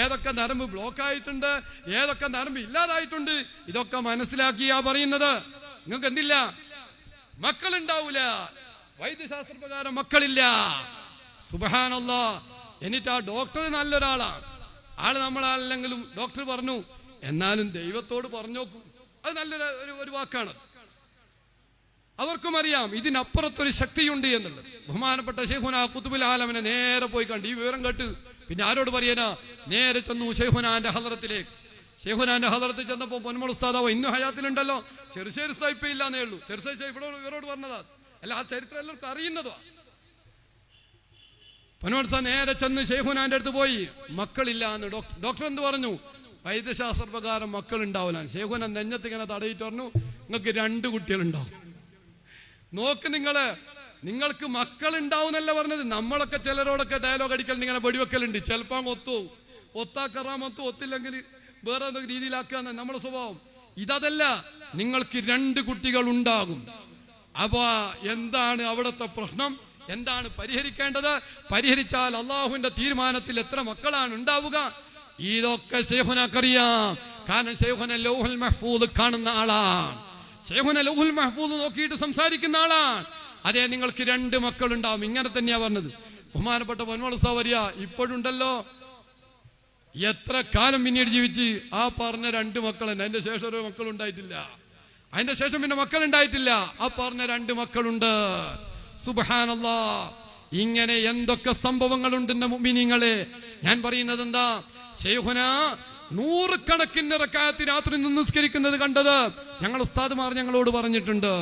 ഏതൊക്കെ നരമ്പ് ബ്ലോക്ക് ആയിട്ടുണ്ട്, ഏതൊക്കെ നരമ്പ് ഇല്ലാതായിട്ടുണ്ട്, ഇതൊക്കെ മനസ്സിലാക്കിയാ പറയുന്നത്. നിങ്ങൾക്ക് എന്തില്ല? മക്കൾ ഉണ്ടാവൂല. വൈദ്യശാസ്ത്ര പ്രകാരം മക്കളില്ല. സുബ്ഹാനല്ലാഹ്. എന്നിട്ട് ആ ഡോക്ടർ നല്ലൊരാളാണ്. ആള് നമ്മളല്ലെങ്കിലും ഡോക്ടർ പറഞ്ഞു, എന്നാലും ദൈവത്തോട് പറഞ്ഞു നോക്കൂ. അത് നല്ലൊരു വാക്കാണ്. അവർക്കും അറിയാം ഇതിനപ്പുറത്തൊരു ശക്തിയുണ്ട് എന്നുള്ളത്. ബഹുമാനപ്പെട്ട ശൈഖുനാ ഖുതുബുൽ ആലമിനെ നേരെ പോയി കണ്ടു. ഈ വിവരം കേട്ട് പിന്നെ ആരോട് പറയാനാ? നേരെ ചെന്നു ശൈഖുനാന്റെ ഹളറത്തിലേക്ക്. ശൈഖുനാന്റെ ഹളറത്തിൽ ചെന്നപ്പോ പൊന്മൾ ഉസ്താദാവോ ഇന്നും ഹയാത്തിലുണ്ടല്ലോ. ചെറുശ്ശേരി ഉസ്താദ് ഇപ്പൊ ഇല്ലാന്നേ ഉള്ളൂ. ചെറുശ്ശേരി ഇവരോട് പറഞ്ഞതാ, അല്ല ആ ചരിത്രം എല്ലാവർക്കും അറിയുന്നതാ. പൊന്മൾ ഉസ്താദ് നേരെ ചെന്ന് ശൈഖുനാന്റെ അടുത്ത് പോയി. മക്കളില്ല എന്ന് ഡോക്ടർ എന്ത് പറഞ്ഞു? വൈദ്യശാസ്ത്ര പ്രകാരം മക്കൾ ഉണ്ടാവില്ല. ശൈഖുന നെഞ്ഞത്ത് ഇങ്ങനെ തടയിട്ട് പറഞ്ഞു, നിങ്ങൾക്ക് 2 കുട്ടികളുണ്ടാവും. നോക്ക് നിങ്ങള്, നിങ്ങൾക്ക് മക്കൾ ഉണ്ടാവുന്നല്ല പറഞ്ഞത്. നമ്മളൊക്കെ ചിലരോടൊക്കെ ഡയലോഗ് അടിക്കൽ ഇങ്ങനെ വെടിവെക്കലുണ്ട്. ചിലപ്പോ ഒത്താ കറാമൊത്തു, ഒത്തില്ലെങ്കിൽ വേറെ എന്തെങ്കിലും രീതിയിലാക്കാന്ന് നമ്മുടെ സ്വഭാവം. ഇതല്ല, നിങ്ങൾക്ക് 2 കുട്ടികൾ ഉണ്ടാകും. അപ്പൊ എന്താണ് അവിടുത്തെ പ്രശ്നം? എന്താണ് പരിഹരിക്കേണ്ടത്? പരിഹരിച്ചാൽ അള്ളാഹുവിന്റെ തീരുമാനത്തിൽ എത്ര മക്കളാണ് ഉണ്ടാവുക? ഇതൊക്കെ ശൈഖുനക്കറിയാം. കാരണം ശൈഖുന ലൗഹുൽ മഹ്ഫൂദ് കാണുന്ന ആളാണ്. ശൈഖുന ലൗഹുൽ മഹ്ഫൂദ് നോക്കിയിട്ട് സംസാരിക്കുന്ന ആളാണ്. അതെ, നിങ്ങൾക്ക് 2 മക്കൾ ഉണ്ടാവും. ഇങ്ങനെ തന്നെയാ പറഞ്ഞത്. ബഹുമാനപ്പെട്ട പൊന്മൾ ഉസ്താദ് വരിക. ഇപ്പോഴുണ്ടല്ലോ, എത്ര കാലം പിന്നീട് ജീവിച്ച് ആ പറഞ്ഞ 2 മക്കൾ തന്നെ. അതിന്റെ ശേഷം ഒരു മക്കൾ ഉണ്ടായിട്ടില്ല. അതിന്റെ ശേഷം പിന്നെ മക്കൾ ഉണ്ടായിട്ടില്ല. ആ പറഞ്ഞ 2 മക്കളുണ്ട്. സുബ്ഹാനല്ലാഹ്. ഇങ്ങനെ എന്തൊക്കെ സംഭവങ്ങളുണ്ട് എന്റെ മുഅ്മിനീങ്ങളെ. ഞാൻ പറയുന്നത് എന്താ? ശൈഖുന 100 കണക്കിന് റക്അത്ത് രാത്രി നിസ്കരിക്കുന്നത് കണ്ടത് ഞങ്ങൾ ഉസ്താദുമാർ ഞങ്ങളോട് പറഞ്ഞിട്ടുണ്ട്.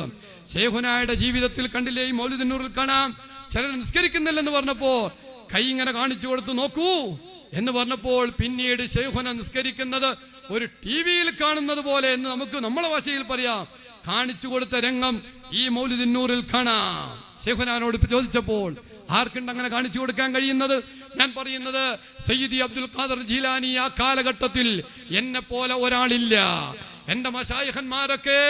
ശൈഖുനായുടെ ജീവിതത്തിൽ കണ്ടില്ലേ, ഈ മൗലിദുൻ നൂറിൽ കാണാം, ചിലർ നിസ്കരിക്കുന്നില്ലെന്ന് പറഞ്ഞപ്പോ കൈ ഇങ്ങനെ കാണിച്ചു കൊടുത്തു, നോക്കൂ എന്ന് പറഞ്ഞപ്പോൾ പിന്നീട് ശൈഖുന നിസ്കരിക്കുന്നത് ഒരു ടിവിയിൽ കാണുന്നത് പോലെ എന്ന് നമുക്ക് നമ്മളെ ഭാഷയിൽ പറയാം. കാണിച്ചു കൊടുത്ത രംഗം ഈ മൗലിദുൻ നൂറിൽ കാണാം. ശൈഖുനാനോട് ചോദിച്ചപ്പോൾ ആർക്കുണ്ട് അങ്ങനെ കാണിച്ചു കൊടുക്കാൻ കഴിയുന്നത്? ഞാൻ പറയുന്നത് സയ്യിദി അബ്ദുൽ ഖാദർ ജീലാനി ആ കാലഘട്ടത്തിൽ എന്നെ പോലെ ഒരാളില്ല. എന്റെ മശായിഖന്മാരൊക്കെ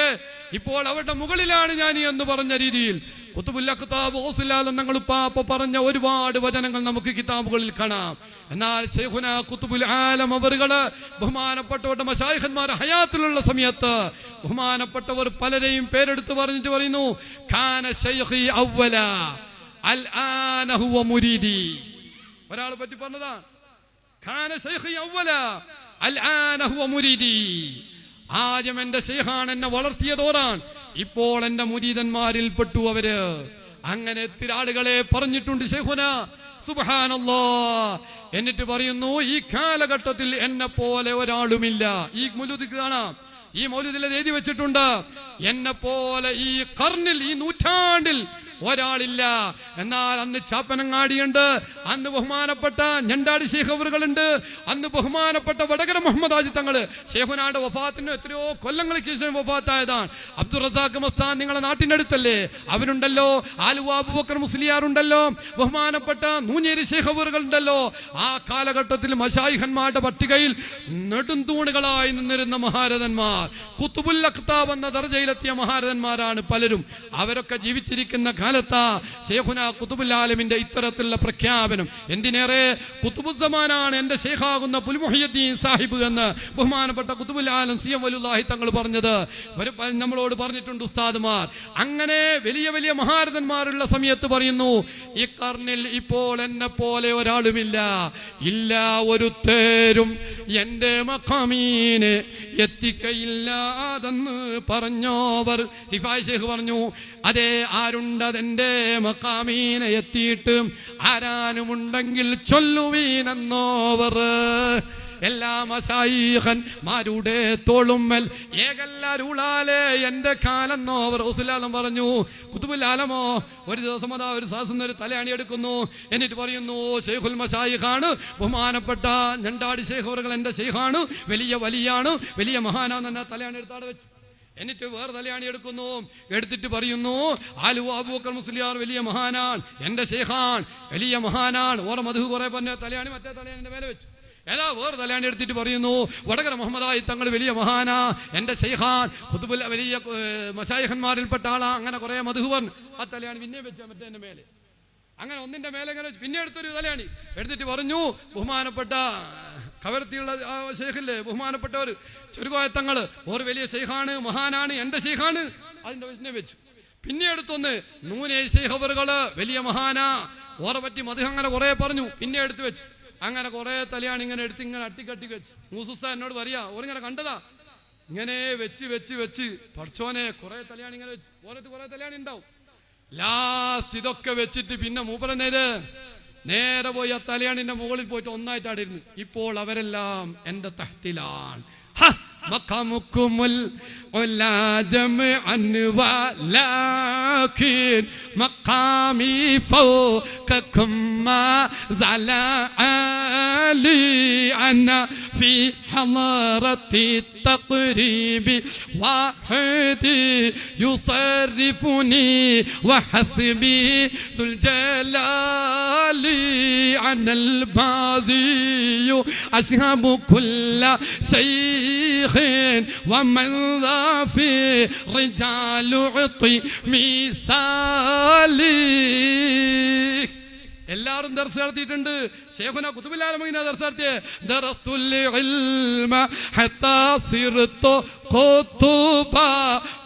ഇപ്പോൾ അവരുടെ മുകളിലാണ് ഞാൻ എന്ന് പറഞ്ഞ രീതിയിൽ ഖുതുബുൽ അഖ്താബ് ഗൗസുൽ തങ്ങൾ പാപ്പ പറഞ്ഞ ഒരുപാട് വചനങ്ങൾ നമുക്ക് കിതാബുകളിൽ കാണാം. എന്നാൽ ശൈഖുനാ ഖുതുബുൽ ആലം അവറുകള് ബഹുമാനപ്പെട്ടവരുടെ മശായിഖന്മാർ ഹയാത്തിലുള്ള സമയത്ത് ബഹുമാനപ്പെട്ടവർ പലരെയും പേരെടുത്ത് പറഞ്ഞിട്ട് പറയുന്നു, ഖാന ശൈഖി അവ്വല അൽആന ഹുവ മുരീദി. ഒരാളെ പറ്റി പറഞ്ഞതാ, ഖാന ശൈഖി അവ്വല അൽആന ഹുവ മുരീദി. ആദ്യം എന്റെ ശൈഖാണ് എന്നെ വളർത്തിയതോറാൻ, ഇപ്പോൾ എന്റെ മുരീദന്മാരിൽ പെട്ടു അവര്. അങ്ങനെ എത്ര ആളുകളെ പറഞ്ഞിട്ടുണ്ട് ശൈഖുന. സുബ്ഹാനല്ലാഹ്. എന്നിട്ട് പറയുന്നു, ഈ കാലഘട്ടത്തിൽ എന്നെ പോലെ ഒരാളുമില്ല. ഈ മൗലൂദിൽ കാണാം, ഈ മൗലൂദിൽ എഴുതി വെച്ചിട്ടുണ്ട്, എന്നെ പോലെ ഈ ഖർനിൽ, ഈ നൂറ്റാണ്ടിൽ ഒരാളില്ല. എന്നാൽ അന്ന് ചാപ്പനങ്ങാടിയുണ്ട്, അന്ന് ബഹുമാനപ്പെട്ട ഞണ്ടാടി ശൈഖ് അവറുകളുണ്ട്, അന്ന് ബഹുമാനപ്പെട്ട വടകര മുഹമ്മദ് ആജി തങ്ങള്. ശൈഖുനായുടെ വഫാത്തിന് എത്രയോ കൊല്ലങ്ങൾക്ക് ശേഷം വഫാത്തായതാണ്. അബ്ദുൾ റസാഖ് മസ്താൻ നിങ്ങളെ നാട്ടിന്റെ അടുത്തല്ലേ, അവനുണ്ടല്ലോ. ആലുവ അബൂബക്കർ മുസ്ലിയാർ ഉണ്ടല്ലോ, ബഹുമാനപ്പെട്ട നൂഞ്ഞേരി ശൈഖ് അവറുകൾ ഉണ്ടല്ലോ. ആ കാലഘട്ടത്തിൽ മശായിഖന്മാരുടെ പട്ടികയിൽ നെടുന്തൂണുകളായി നിന്നിരുന്ന മഹാരഥന്മാർ, ഖുതുബുൽ അഖ്താബ് എന്ന ദർജയിലെത്തിയ മഹാരഥന്മാരാണ് പലരും. അവരൊക്കെ ജീവിച്ചിരിക്കുന്ന കാലത്താ ശൈഖുനാ ഖുതുബുൽ ആലമിന്റെ ഇത്തരത്തിലുള്ള പ്രഖ്യാപനം. എന്തിനേറെ ഖുതുബുസ്സമാനാണ് എന്റെ ശൈഖാകുന്ന പുൽ മുഹയ്യിദ്ദീൻ സാഹിബ് എന്ന് ബഹുമാനപ്പെട്ട ഖുതുബുൽ ആലം സി എം വലുല്ലാഹി തങ്ങൾ പറഞ്ഞത് നമ്മളോട് പറഞ്ഞിട്ടുണ്ട് ഉസ്താദുമാർ. അങ്ങനെ വലിയ വലിയ മഹാരഥന്മാരുള്ള സമയത്ത് പറയുന്നു, ഈ കർണിൽ ഇപ്പോൾ എന്നെ പോലെ ഒരാളുമില്ല, ഇല്ല ഒരു തേരും എന്റെ മഖാമീനെ എത്തിക്കയില്ലാതെന്ന് പറഞ്ഞോവർ. റിഫായി ശൈഖ് പറഞ്ഞു, അതേ ആരുണ്ടതെന്റെ മഖാമീനെ എത്തിയിട്ട് ആരാനുമുണ്ടെങ്കിൽ ചൊല്ലുവീനെന്നോവർ. എല്ലാ മശായിഖന്മാരുടെ തോളുമ്മൽ ഏകല്ലാരുളാലേ എൻ്റെ കാലെന്നോ അവർ റസൂലുള്ളാഹി പറഞ്ഞു. ഖുതുബുൽ ആലമോ ഒരു ദിവസം അതാ ഒരു സാസുന്നൊരു തലയാണി എടുക്കുന്നു. എന്നിട്ട് പറയുന്നു, ശൈഖുൽ മശായിഖാണ്, ബഹുമാനപ്പെട്ട ഞണ്ടാടി ശൈഖ് അവറുകൾ എൻ്റെ ശൈഖാണ്, വലിയ വലിയാണ്, വലിയ മഹാനാന്ന് തന്നെ തലയാണി എടുത്താടെ വെച്ചു. എന്നിട്ട് വേറെ തലയാണി എടുക്കുന്നു. എടുത്തിട്ട് പറയുന്നു, ആലുവ അബൂബക്കർ മുസ്ലിയാർ വലിയ മഹാനാണ്, എൻ്റെ ശൈഖാൻ വലിയ മഹാനാണ്. ഓരോ മധു കുറെ പറഞ്ഞ തലയാണി മറ്റേ തലയാണിൻ്റെ മേലെ വെച്ചു. ഏതാ വേറെ തലയാണി എടുത്തിട്ട് പറയുന്നു, വടകര മുഹമ്മദായി തങ്ങൾ വലിയ മഹാനാ, എൻ്റെ ശൈഖാൻ ഖുതുബുൽ വലിയ മശായിഖന്മാരിൽപ്പെട്ട ആളാ. അങ്ങനെ കുറെ മധു പറഞ്ഞു. ആ തലയാണി പിന്നെ വെച്ച മറ്റേ മേലെ, അങ്ങനെ ഒന്നിന്റെ മേലെ ഇങ്ങനെ പിന്നെ എടുത്തൊരു തലയാണി എടുത്തിട്ട് പറഞ്ഞു, ബഹുമാനപ്പെട്ട കവരത്തിയുള്ള ശൈഖില്ലേ, ബഹുമാനപ്പെട്ടവർ ചെറുകോയത്തങ്ങൾ ഒരു വലിയ ശൈഖാണ്, മഹാനാണ്, എൻ്റെ ശൈഖാണ്. അതിന്റെ പിന്നെ വെച്ചു. പിന്നെ എടുത്തൊന്ന് നൂനെ ശൈഖ് അവറുകള് വലിയ മഹാനാ, ഓറെ പറ്റി മധു അങ്ങനെ കുറെ പറഞ്ഞു. പിന്നെ എടുത്തു വെച്ചു. അങ്ങനെ കുറെ തലയാണ് ഇങ്ങനെ എടുത്ത് ഇങ്ങനെ അട്ടിക്കട്ടി വെച്ച്. മൂസുസ്ത എന്നോട് പറയാ, ഓരിങ്ങനെ കണ്ടതാ, ഇങ്ങനെ വെച്ച് വെച്ച് വെച്ച് പഠിച്ചോനെ കുറെ തലയാണ് ഇങ്ങനെ വെച്ച്. ഓരത്ത് കുറെ തലയാണ് ഉണ്ടാവും. ലാസ്റ്റ് ഇതൊക്കെ വെച്ചിട്ട് പിന്നെ മൂപ്പറന്നേത് നേരെ പോയി ആ തലയാണിന്റെ മുകളിൽ പോയിട്ട് ഒന്നായിട്ട് ആടിരുന്നു. ഇപ്പോൾ അവരെല്ലാം എൻ്റെ തഹ്തിലാണ്. മഖാമുക്കുമുൽ ഉലാ ജംഅൻ വലാകിൻ മഖാമി ഫൗകകും മാ സല അലി അന ഫി ഹളറത്തി التقريب واحدي يصرفني وحسبي ذو الجلال عن البازي أشهب كل شيخ ومن ذا في رجال عطي مثالي. എല്ലാവരും ദർസ് നടത്തിയിട്ടുണ്ട്. ശൈഖുനാ ഖുതുബുൽ ആലമീൻ ദർസ് നടത്തിയ ദറസ്തുൽ ഇൽമ ഹത്താ സിർതു ഖുതുബാ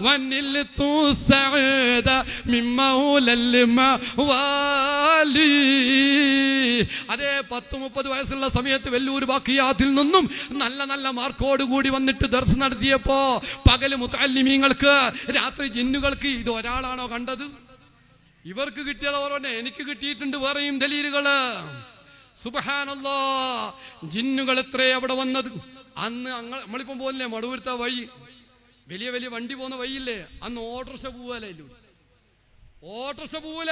വനിൽതു സഅദ മിൻ മൗലൽ മവാലി. അതേ 10-30 വയസ്സുള്ള സമയത്ത് വെല്ലൂർ ബാക്കിയാത്തിൽ നിന്നും നല്ല നല്ല മാർക്കോട് കൂടി വന്നിട്ട് ദർസ് നടത്തിയപ്പോ പകല് മുതഅല്ലിമീങ്ങൾക്ക് രാത്രി ജിന്നുകൾക്ക് ഇത് ഒരാളാണോ കണ്ടത്? ഇവർക്ക് കിട്ടിയത് ഓരോന്നെ, എനിക്ക് കിട്ടിയിട്ടുണ്ട് വേറെയും ദലീലുകള്. സുബ്ഹാനല്ലാഹ്, ജിന്നുകൾ എത്രേ അവിടെ വന്നത്. അന്ന് നമ്മളിപ്പം പോലില്ലേ മടവൂരത്തെ വഴി, വലിയ വലിയ വണ്ടി പോകുന്ന വഴിയില്ലേ, അന്ന് ഓട്ടോറിക്ഷ പോവല, ഓട്ടോറിക്ഷ പോവല,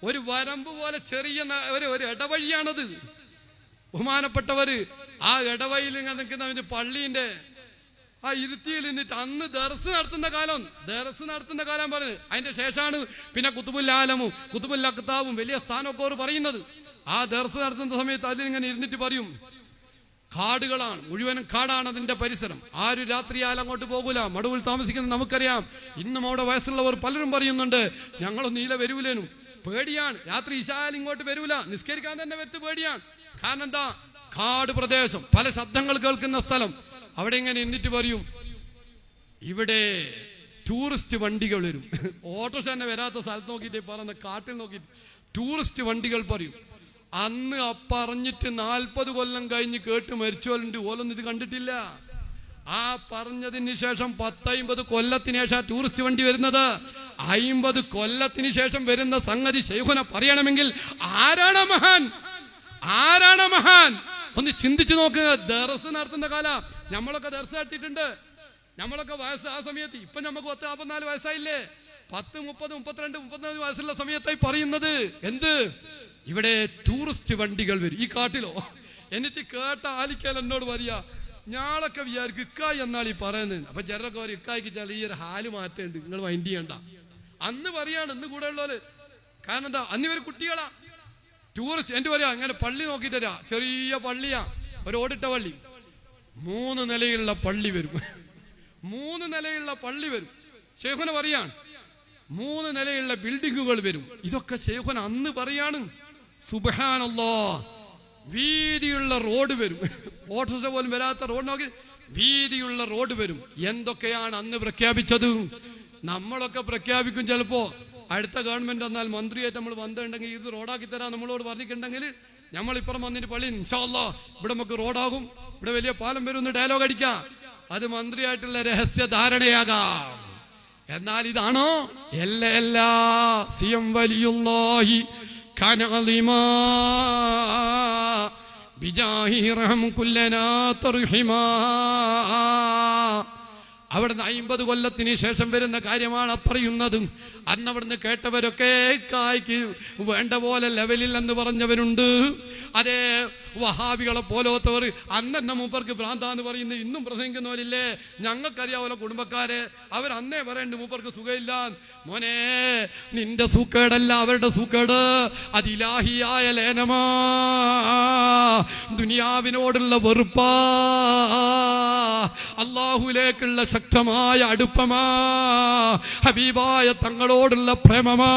ഒരു വരമ്പ് പോലെ ചെറിയ ഒരു ഇടവഴിയാണത്. ബഹുമാനപ്പെട്ടവര് ആ ഇടവഴിയിൽ ഇങ്ങനെ നിൽക്കുന്ന പള്ളീന്റെ ആ ഇരുത്തിയിൽ നിന്നിട്ട് അന്ന് ദർസ് നടത്തുന്ന കാലം പറഞ്ഞത്. അതിന്റെ ശേഷമാണ് പിന്നെ ഖുതുബുൽ ആലമും ഖുതുബുൽ അഖ്താബും വലിയ സ്ഥാനമൊക്കെ അവർ പറയുന്നത്. ആ ദർസ് നടത്തുന്ന സമയത്ത് അതിലിങ്ങനെ ഇരുന്നിട്ട് പറയും, കാടുകളാണ്, മുഴുവനും കാടാണ് അതിന്റെ പരിസരം. ആരും രാത്രിയാൽ അങ്ങോട്ട് പോകൂല. മടവിൽ താമസിക്കുന്ന നമുക്കറിയാം. ഇന്നും അവിടെ വയസ്സുള്ളവർ പലരും പറയുന്നുണ്ട്, ഞങ്ങളൊന്നും നീല വരൂലേനും, പേടിയാണ്, രാത്രി ഇശാൽ ഇങ്ങോട്ട് വരൂല, നിസ്കരിക്കാൻ തന്നെ വരുത്ത് പേടിയാണ്. കാരണം എന്താ, കാട് പ്രദേശം, പല ശബ്ദങ്ങൾ കേൾക്കുന്ന സ്ഥലം. അവിടെ ഇങ്ങനെ എന്നിട്ട് പറയും, ഇവിടെ ടൂറിസ്റ്റ് വണ്ടികൾ വരും. ഓട്ടോറിക്ഷ തന്നെ വരാത്ത സ്ഥലത്ത് നോക്കിയിട്ട് പറയുന്ന കാട്ടിൽ നോക്കിയിട്ട് ടൂറിസ്റ്റ് വണ്ടികൾ പറയും. അന്ന് പറഞ്ഞിട്ട് 40 കൊല്ലം കഴിഞ്ഞ് കേട്ട് മരിച്ചോലുണ്ട്. ഓലൊന്നും ഇത് കണ്ടിട്ടില്ല. ആ പറഞ്ഞതിന് ശേഷം 10-50 കൊല്ലത്തിന് ശേഷം ടൂറിസ്റ്റ് വണ്ടി വരുന്നത്. 50 കൊല്ലത്തിന് ശേഷം വരുന്ന സംഗതി ശൈഖുന പറയണമെങ്കിൽ ആരാണ് മഹാൻ? ഒന്ന് ചിന്തിച്ചു നോക്കുക. ദർസ് നടത്തുന്ന കാല നമ്മളൊക്കെ ദർസ് നടത്തിയിട്ടുണ്ട്. നമ്മളൊക്കെ വയസ്സ് ആ സമയത്ത്, ഇപ്പൊ നമുക്ക് 10-54 വയസ്സായില്ലേ, 10, 30, 32, 34 വയസ്സുള്ള സമയത്തായി പറയുന്നത് എന്ത്, ഇവിടെ ടൂറിസ്റ്റ് വണ്ടികൾ വരും ഈ കാട്ടിലോ. എന്നിട്ട് കേട്ട ആലിക്കൽ എന്നോട് പറയാ, ഞാളൊക്കെ വിചാരിക്കും ഇക്കായി എന്നാൾ ഈ പറയുന്നത്. അപ്പൊ ചെറൊക്കെ പറയും, ഇക്കായിക്ക് ഈ ഒരു ഹാല് മാറ്റേണ്ട, നിങ്ങൾ മൈൻഡ് ചെയ്യണ്ട. അന്ന് പറയാണ്, ഇന്ന് കൂടെ ഉള്ളവര്. കാരണം എന്താ, അന്ന് ഇവര് കുട്ടികളാ. ടൂറിസ്റ്റ് എന്റെ പറയാ, അങ്ങനെ പള്ളി നോക്കിട്ട് തരാ, ചെറിയ പള്ളിയാ, ഒരു ഓടിട്ട പള്ളി, 3 നിലയുള്ള പള്ളി വരും. 3 നിലയുള്ള പള്ളി വരും. ശൈഖുന പറയാണ്, 3 നിലയുള്ള ബിൽഡിങ്ങുകൾ വരും. ഇതൊക്കെ ശൈഖുന അന്ന് പറയാണ്. സുബ്ഹാനല്ലാഹ്, വീതിയുള്ള റോഡ് വരും. ഓട്ടോറിക്ഷ പോലും വരാത്ത റോഡ് നോക്കി വീതിയുള്ള റോഡ് വരും. എന്തൊക്കെയാണ് അന്ന് പ്രഖ്യാപിച്ചത്. നമ്മളൊക്കെ പ്രഖ്യാപിക്കും ചിലപ്പോ, അടുത്ത ഗവൺമെന്റ് വന്നാൽ മന്ത്രിയായിട്ട് നമ്മൾ വന്നിട്ടുണ്ടെങ്കിൽ ഇത് റോഡാക്കി തരാൻ നമ്മളോട് പറഞ്ഞിട്ടുണ്ടെങ്കിൽ നമ്മളിപ്പുറം വന്നിട്ട് പള്ളി ഇൻഷാ അല്ലാഹ് ഇവിടെ നമുക്ക് റോഡാകും, ഇവിടെ വലിയ പാലം വരും എന്ന് ഡയലോഗ് അടിക്കാം. അത് മന്ത്രിയായിട്ടുള്ള രഹസ്യ ധാരണയാകാം. എന്നാൽ ഇതാണോ? എല്ലാ സിയം വലിയുല്ലാഹി കനഅലിമാ ബിജാഹി റഹം കുല്ലനാ തർഹിമാ. അവിടുന്ന് 50 കൊല്ലത്തിന് ശേഷം വരുന്ന കാര്യമാണ് പറയുന്നത്. അന്ന് അവിടുന്ന് കേട്ടവരൊക്കെ കായ്ക്ക് വേണ്ട പോലെ ലെവലിൽ എന്ന് പറഞ്ഞവരുണ്ട്. അതേ വഹാബികളെ പോലോത്തവർ അന്നെ മൂപ്പർക്ക് ഭ്രാന്താന്ന് പറയുന്നത് ഇന്നും പ്രസംഗിക്കുന്നവരില്ലേ? ഞങ്ങൾക്കറിയാവല്ലോ കുടുംബക്കാരെ, അവർ അന്നേ പറയണ്ട് മൂപ്പർക്ക് സുഖമില്ല. മോനെ, നിന്റെ സൂക്കേടല്ല അവരുടെ സൂക്കേട്, അതിലാഹിയായ ലേനമാ, ദുനിയാവിനോടുള്ള വെറുപ്പാ, അല്ലാഹുവിലേക്കുള്ള ശക്തമായ അടുപ്പമാ, ഹബീബായ തങ്ങളോടുള്ള പ്രേമമാ,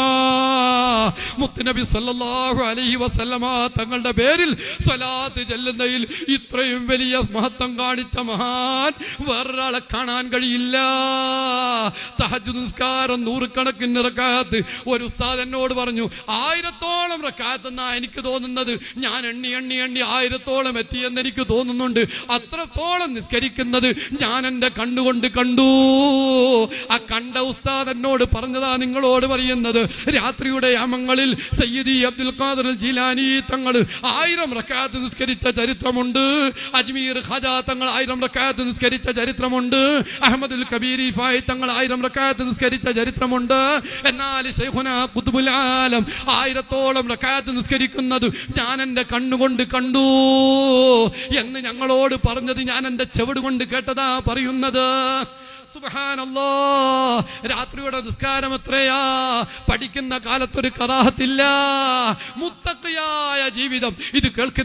മുത്തുനബി സല്ലല്ലാഹു അലൈഹി വസല്ലമ തങ്ങളുടെ പേരിൽ സ്വലാത്ത് ചെല്ലുന്നതിൽ ഇത്രയും വലിയ മഹത്വം കാണിച്ച മഹാൻ വേറൊരാളെ കാണാൻ കഴിയില്ല. തഹജ്ജുദ് നിസ്കാരം 100 കണക്കിന് റക്അത്ത്. ഒരു ഉസ്താദ് എന്നോട് പറഞ്ഞു 1000-ഓളം റക്അത്ത് എന്നാ എനിക്ക് തോന്നുന്നത്. ഞാൻ എണ്ണി 1000-ഓളം എത്തിയെന്ന് എനിക്ക് തോന്നുന്നുണ്ട്. അത്രത്തോളം നിസ്കരിക്കുന്നത് ഞാൻ എൻ്റെ കണ്ണുകൊണ്ട് കണ്ടു. ആ കണ്ട ഉസ്താദ് എന്നോട് പറഞ്ഞതാ നിങ്ങളോട് പറയുന്നത്. രാത്രിയുടെ യാമങ്ങളിൽ സയ്യിദി അബ്ദുൽ ഖാദിർ ജീലാനി തങ്ങൾ 1000 റക്അത്ത് നിസ്കരിച്ച ചരിത്രമുണ്ട്. അജ്മീർ ഖാജ തങ്ങൾ 1000 റക്അത്ത് നിസ്കരിച്ച ചരിത്രമുണ്ട്. അഹ്മദുൽ കബീർ ഫായി തങ്ങൾ 1000 റക്അത്ത് നിസ്കരിച്ച ചരിത്രമുണ്ട്. എന്നാൽ ശൈഖുനാ ഖുത്ബുൽ ആലം 1000-ഓളം റക്അത്ത് നിസ്കരിക്കുന്നത് ഞാൻ എൻ്റെ കണ്ണുകൊണ്ട് കണ്ടു എന്ന് ഞങ്ങളോട് പറഞ്ഞത് ഞാൻ എൻ്റെ ചെവിട് കൊണ്ട് കേട്ടതാ പറയുന്നത്. സുബ്ഹാനല്ലാഹ്, രാത്രിയുടെ നിസ്കാരം എത്രയാ? പഠിക്കുന്ന കാലത്തൊരു കറാഹത്തില്ല. മുത്തഖിയായ ജീവിതം ഇത് കേൾക്കുന്ന